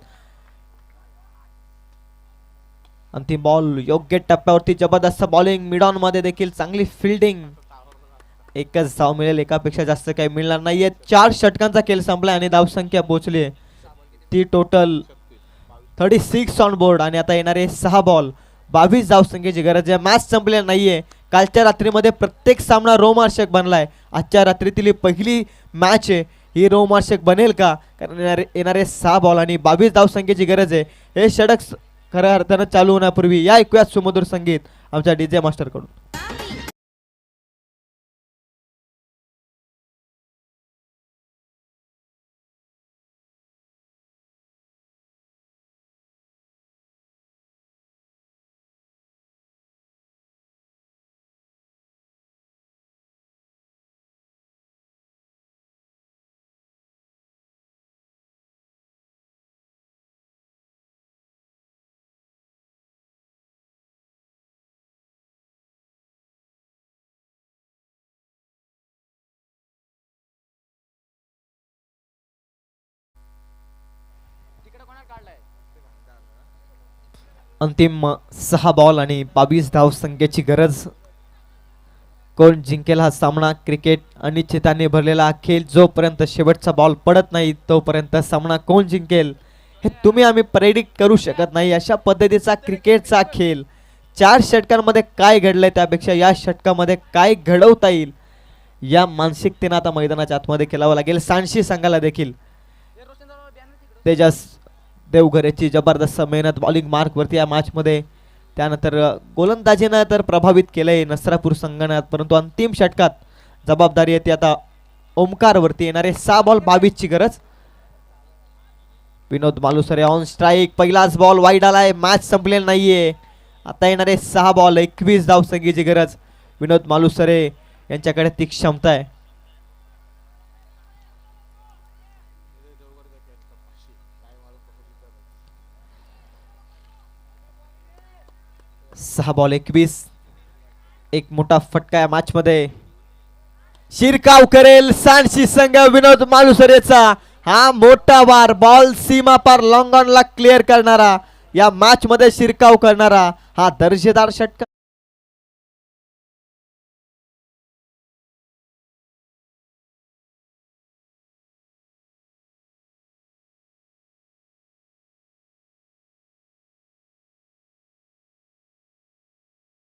अंतिम बॉल योग्य टप्प्यावरती जबरदस्त बॉलिंग, मिड ऑन मध्ये देखील चांगली फिल्डिंग. एकच धाव मिळेल, एकापेक्षा जास्त काही मिळणार नाहीये. 4 षटकांचा खेळ संपलाय आणि धावसंख्या पोहोचली ती टोटल 36 ऑन बोर्ड. आणि आता येणारे 6 बॉल 22 धावसंख्येची गरज आहे. मॅच संपलेली नाहीये. कालच्या रात्रीमध्ये प्रत्येक सामना रोमहर्षक बनलाय. आजच्या रात्रीतील पहिली मॅच आहे ही रोमहर्षक बनेल का? कारण येणारे 6 बॉल आणि 22 धावसंख्येची गरज आहे. हे षटक खऱ्या अर्थानं चालू होण्यापूर्वी या ऐकूयात सुमधुर संगीत आमच्या डीजे मास्टर कडून. अंतिम 6 बॉल आणि 22 धाव संख्येची गरज. कोण जिंकेल हा सामना? क्रिकेट अनिश्चिताने भरलेला खेळ. जोपर्यंत शेवटचा बॉल पडत नाही तोपर्यंत सामना कोण जिंकेल हे तुम्ही आम्ही प्रेडिक्ट करू शकत नाही. अशा पद्धतीचा क्रिकेटचा खेळ. 4 षटकांमध्ये काय घडलंय त्यापेक्षा या षटकामध्ये काय घडवता येईल या मानसिकतेनं आता मैदानाच्या आतमध्ये खेळावं लागेल. सांडशी संघाला देखील तेजस देवघरेची जबरदस्त मेहनत बॉलिंग मार्क वरती या मॅच मध्ये. त्यानंतर गोलंदाजीनं तर प्रभावित केलंय नसरापूर संघानं, परंतु अंतिम षटकात जबाबदारी येते आता ओमकार वरती. येणारे 6 बॉल 22 ची गरज. विनोद मालुसरे ऑन स्ट्राईक. पहिलाच बॉल वाईड आलाय. मॅच संपलेली नाहीये. आता येणारे 6 बॉल 21 धाव संख्येची गरज. विनोद मालुसरे यांच्याकडे ती क्षमता आहे. सहा बॉल 21. एक मोठा फटका या मॅच मध्ये. शिरकाव करेल सांडशी संघ. विनोद मालुसरेचा हा मोठा वार. बॉल सीमा पार लॉंग ऑन ला क्लिअर करणारा, या मॅच मध्ये शिरकाव करणारा हा दर्जेदार षटकार.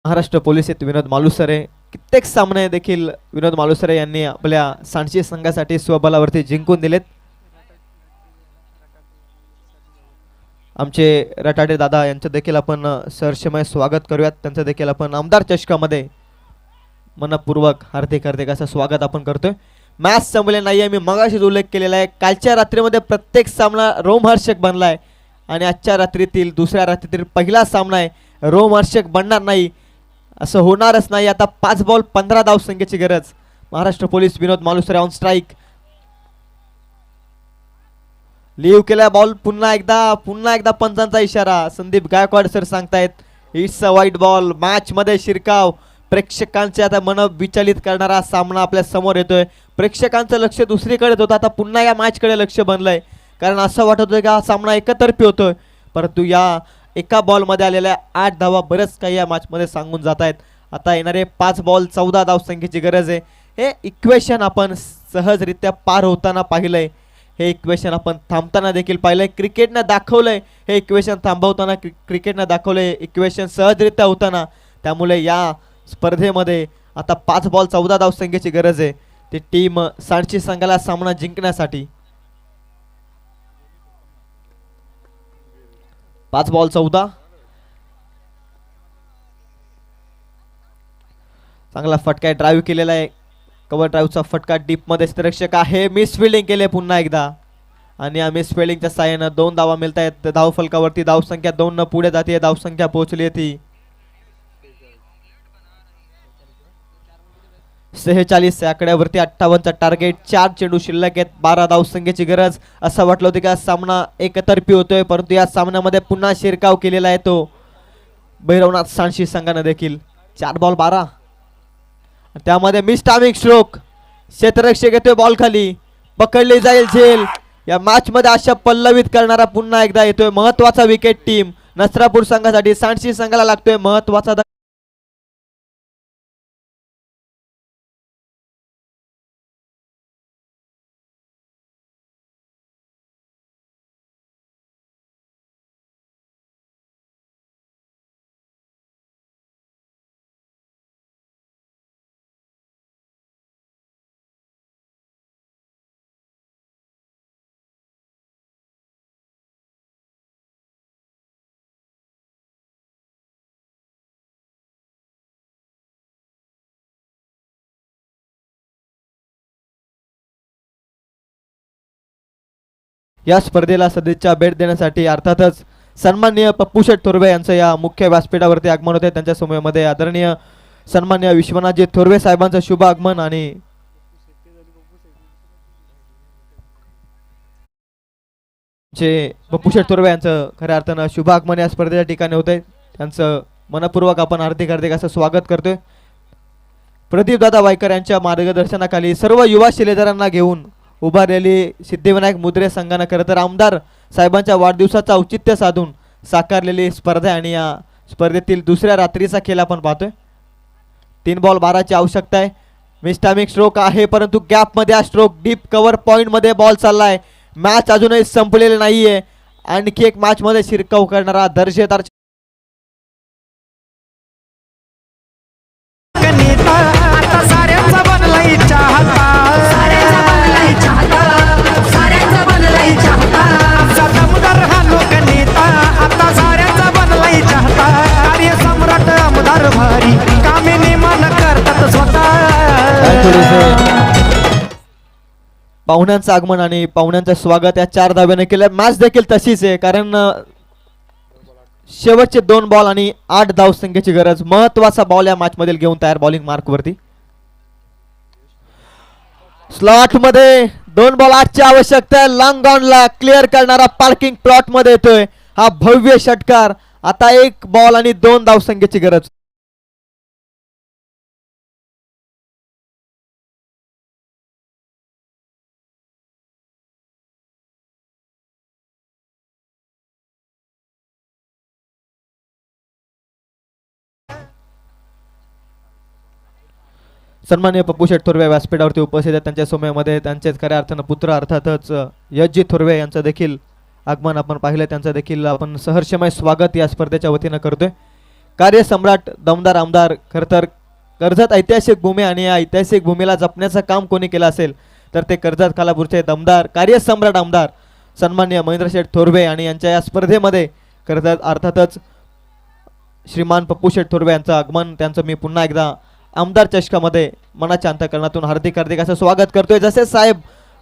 महाराष्ट्र पोलीस आहेत विनोद मालुसरे. कित्येक सामने देखील विनोद मालुसरे यांनी आपल्या सांडशी संघासाठी स्वबलावरती जिंकून दिलेत. आमचे रटाडे दादा यांचं देखील आपण सहर्षमय स्वागत करूयात. त्यांचं देखील आपण आमदार चषकामध्ये मनपूर्वक हार्दिक असं स्वागत आपण करतोय. मॅच संपले नाहीये. मी मगाशीच उल्लेख केलेला आहे. कालच्या रात्रीमध्ये प्रत्येक सामना रोमहर्षक बनलाय आणि आजच्या रात्रीतील दुसऱ्या रात्रीतील पहिला सामना आहे रोमहर्षक बनणार नाही असं होणारच नाही. आता 5 बॉल 15 धाव संख्येची गरज. Maharashtra police Vinod Malusare on strike. Leave केला बॉल. पुन्हा एकदा पंचांचा इशारा. संदीप गायकवाड सर सांगतायत it's a wide ball. Match मध्ये शिरकाव. प्रेक्षकांचे आता मन विचलित करणारा सामना आपल्या समोर येतोय. प्रेक्षकांचं लक्ष दुसरीकडे होतं, आता पुन्हा या मॅच कडे लक्ष बनलंय. कारण असं वाटत होतं की हा सामना एकतर्फी होतोय, परंतु या एका बॉलमध्ये आलेल्या 8 धावा बरंच काही या मॅचमध्ये सांगून जात आहेत. आता येणारे 5 बॉल 14 धावसंख्येची गरज आहे. हे इक्वेशन आपण सहजरित्या पार होताना पाहिलंय, हे इक्वेशन आपण थांबताना देखील पाहिलंय. क्रिकेटनं दाखवलंय हे इक्वेशन थांबवताना, क्रिकेटनं दाखवलंय इक्वेशन सहजरित्या होताना. त्यामुळे या स्पर्धेमध्ये आता 5 बॉल 14 धावसंख्येची गरज आहे ती टीम सांची संघाला सामना जिंकण्यासाठी. 5 बॉल 14. चांगला फटका ड्राईव्ह केलेला आहे, कव्हर ड्राईव्हचा फटका डीपमध्ये क्षेत्ररक्षक आहे, मिस फिल्डिंग केले पुन्हा एकदा आणि या मिस फिल्डिंगच्या साहाय्यानं 2 धावा मिळत आहेत. धाव फलकावरती धावसंख्या 2 न पुढे जाते, धावसंख्या पोहोचली आहे ती 46 या आकड्यावरती. 58चा टार्गेट, 4 चेंडू शिल्लक आहेत, 12 धावसंख्येची गरज. असं वाटलं होतं की हा सामना एकतर्फी होतोय, परंतु या सामन्यामध्ये पुन्हा शिरकाव केलेला आहे तो भैरवनाथ सांची संघानं देखील. 4 बॉल 12. त्यामध्ये मिस टायमिंग स्ट्रोक, क्षेत्ररक्षक येतोय बॉल खाली, पकडली जाईल झेल. या मॅच मध्ये आशा पल्लवित करणारा पुन्हा एकदा येतोय. महत्वाचा विकेट टीम नसरापूर संघासाठी, सांची संघाला लागतोय महत्वाचा. या स्पर्धेला सदिच्छा भेट देण्यासाठी अर्थातच सन्माननीय पप्पू शेठ थोरवे यांचं या मुख्य व्यासपीठावरती आगमन होते. त्यांच्या समूहामध्ये आदरणीय सन्माननीय विश्वनाथजी थोरवे साहेबांचं शुभ आगमन आणि पप्पू शेठ थोरवे यांचं खऱ्या अर्थानं शुभ आगमन या स्पर्धेच्या ठिकाणी होते. त्यांचं मनपूर्वक आपण हार्दिक हार्दिक असं स्वागत करतोय. प्रदीप दादा वायकर यांच्या मार्गदर्शनाखाली सर्व युवा शिलेदारांना घेऊन उभारलेली सिद्धिविनायक मुद्रे संघानं खरं तर आमदार साहेबांच्या वाढदिवसाचं औचित्य साधून साकारलेली स्पर्धा आणि या स्पर्धेतील दुसऱ्या रात्रीचा खेळ आपण पाहतोय. 3 बॉल 12ची आवश्यकता आहे. मिस टायमिंग स्ट्रोक आहे, परंतु गॅपमध्ये हा स्ट्रोक डीप कव्हर पॉईंटमध्ये बॉल चाललाय. मॅच अजूनही संपलेली नाहीये. आणखी एक मॅच मध्ये शिरकाव करणारा दर्जेदार आता साऱ्यांचा बनलाय चाहता, आमचा दमदार हा लोकनेता, आता साऱ्यांचा बनलाय चाहता. कार्य सम्राट आमदार भारी, कामे नेमान करतात स्वतः. पाहुण्यांचं आगमन आणि पाहुण्यांचं स्वागत या 4 धाव्याने केलं. मॅच देखील तशीच आहे, कारण शेवटचे 2 बॉल आणि 8 धावसंख्येची गरज. महत्वाचा बॉल या मॅच मधील घेऊन तयार बॉलिंग मार्क वरती. स्लॉट मध्ये 2 बॉल 8ची आवश्यकता आहे. लॉंग ऑनला क्लिअर करणारा पार्किंग प्लॉट मध्ये येतोय हा भव्य षटकार. आता 1 बॉल आणि 2 धावसंख्येची गरज. सन्माननीय पप्पू शेठ थोरवे व्यासपीठावरती उपस्थित आहेत. त्यांच्या समूहामध्ये त्यांचेच खऱ्या अर्थानं पुत्र अर्थातच यशजी थोरवे यांचं देखील आगमन आपण पाहिलं. त्यांचं देखील आपण सहर्षमय स्वागत या स्पर्धेच्या वतीनं करतोय. कार्यसम्राट दमदार आमदार, खरं तर कर्जत ऐतिहासिक भूमी आणि या ऐतिहासिक भूमीला जपण्याचं काम कोणी केलं असेल तर ते कर्जत खालापूरचे दमदार कार्यसम्राट आमदार सन्माननीय महेंद्र शेठ थोरवे आणि यांच्या या स्पर्धेमध्ये कर्जत अर्थातच श्रीमान पप्पू शेठ थोरवे यांचं आगमन, त्यांचं मी पुन्हा एकदा आमदार चषकामध्ये मनाच्या अंतःकरणातून हार्दिक हार्दिक असं स्वागत करतोय. जसे साहेब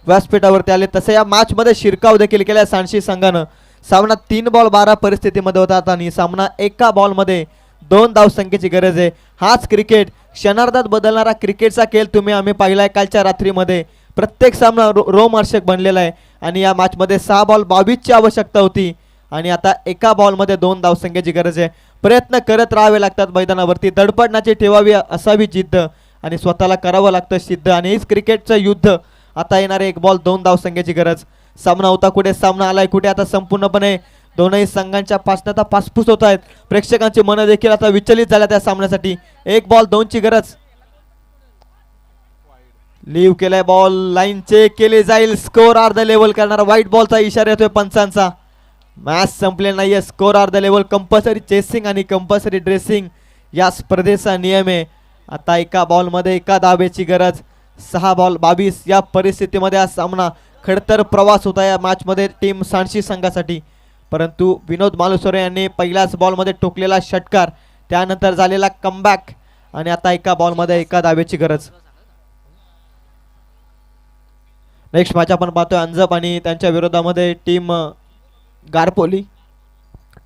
व्यासपीठावरती आले तसे या मॅच मध्ये शिरकाव देखील केला सांची संघानं. सामना 3 बॉल 12 परिस्थितीमध्ये होता आणि सामना एका बॉलमध्ये 2 धावसंख्येची गरज आहे. हाच क्रिकेट, क्षणार्धात बदलणारा क्रिकेटचा खेळ तुम्ही आम्ही पाहिलाय कालच्या रात्रीमध्ये. प्रत्येक सामना रोमहर्षक बनलेला आहे आणि या मॅच मध्ये 6 बॉल 22ची आवश्यकता होती आणि आता एका बॉलमध्ये 2 धावसंख्येची गरज आहे. प्रयत्न करत राहावे लागतात मैदानावरती, दडपणाची ठेवावी असावी जिद्द आणि स्वतःला करावं लागतं सिद्ध. आणि हेच क्रिकेटचं युद्ध. आता येणारे 1 बॉल 2 धावसंख्येची गरज. सामना होता कुठे, सामना आलाय कुठे, आता संपूर्णपणे दोनही संघांच्या पासना पासपूस होत आहेत. प्रेक्षकांची मनं देखील आता विचलित झाल्या त्या सामन्यासाठी. 1 बॉल 2 ची गरज. लीव्ह केलाय बॉल, लाईन चेक केली जाईल, स्कोर अर्ध लेवल करणारा व्हाईट बॉलचा इशारा येतोय पंचांचा. मॅच संपले नाहीये, स्कोर अर्ध लेवल. कंपल्सरी चेसिंग आणि कंपल्सरी ड्रेसिंग या स्पर्धेचा नियम आहे. आता एका बॉलमध्ये एका धाब्याची गरज. 6 बॉल 22 या परिस्थितीमध्ये हा सामना खडतर प्रवास होता या मॅचमध्ये टीम सांडशी संघासाठी. परंतु विनोद मालुसरे यांनी पहिल्याच बॉलमध्ये ठोकलेला षटकार, त्यानंतर झालेला कमबॅक आणि आता एका बॉलमध्ये एका धाब्याची गरज. नेक्स्ट मॅच आपण पाहतोय अंजप आणि त्यांच्या विरोधामध्ये टीम गारपोली.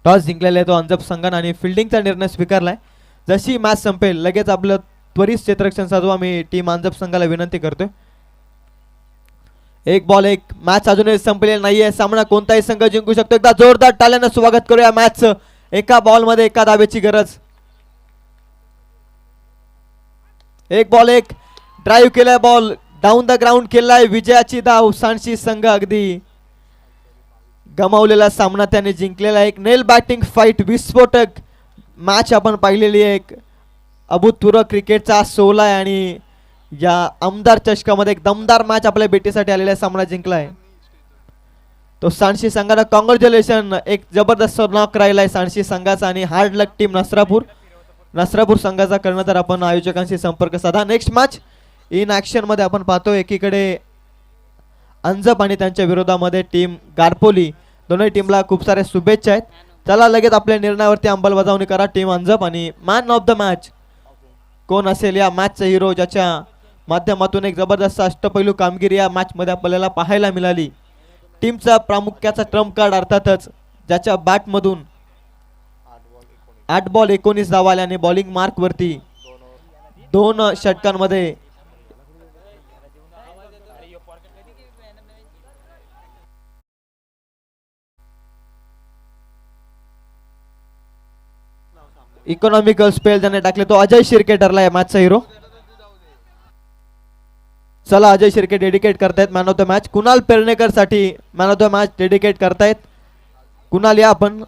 टॉस जिंकलेला आहे तो अंजप संघाने आणि फिल्डिंगचा निर्णय स्वीकारलाय. जशी मॅच संपेल लगेच आपलं त्वरित क्षेत्ररक्षण साधू आम्ही टीम अंजप संघाला विनंती करतोय. 1 बॉल 1. मॅच अजूनही संपलेली नाहीये, सामना कोणताही संघ जिंकू शकतो. एकदा जोरदार टाळ्यानं स्वागत करूया मॅचचं. एका बॉलमध्ये एका धाब्याची गरज. 1 बॉल 1. ड्राईव्ह केलाय बॉल, डाऊन द ग्राउंड केलाय, विजयाची धाव. सांडशी संघ अगदी गमावलेला सामना त्याने जिंकलेला. एक नेल बॅटिंग फाईट, विस्फोटक मॅच आपण पाहिलेली आहे. एक अभूतपूर्व क्रिकेटचा 16 आहे आणि या आमदार चषकामध्ये एक दमदार मॅच आपल्या भेटीसाठी आलेला सामना जिंकलाय तो सांडशी संघाला. कॉंग्रॅच्युलेशन. एक जबरदस्त नॉक राहिलाय सांडशी संघाचा आणि हार्ड लक टीम नसरापूर संघाचा करणं. तर आपण आयोजकांशी संपर्क साधा. नेक्स्ट मॅच इन ॲक्शन मध्ये आपण पाहतो एकीकडे अंजप आणि त्यांच्या विरोधामध्ये टीम गारपोली. दोन्ही टीमला खूप साऱ्या शुभेच्छा आहेत. चला लगेच आपल्या निर्णयावरती अंमलबजावणी करा. टीम अंजप आणि मॅन ऑफ द मॅच कोण असेल या मॅचचा हिरो, ज्याच्या माध्यमातून एक जबरदस्त अष्टपैलू कामगिरी या मॅच मध्ये आपल्याला पाहायला मिळाली. टीमचा प्रामुख्याचा ट्रम्प कार्ड अर्थातच ज्याच्या बॅटमधून 8 बॉल 19 धावा आल्या आणि बॉलिंग मार्क वरती 2 षटकांमध्ये इकॉनॉमिकल स्पेल ज्याने टाकले तो अजय शिर्के ठरला या मॅचचा हिरो. चला अजय शिर्के डेडिकेट करतायत man of the match. Kunal Pernekar साठी man of the match dedicate करतायत. कुणाल या आपण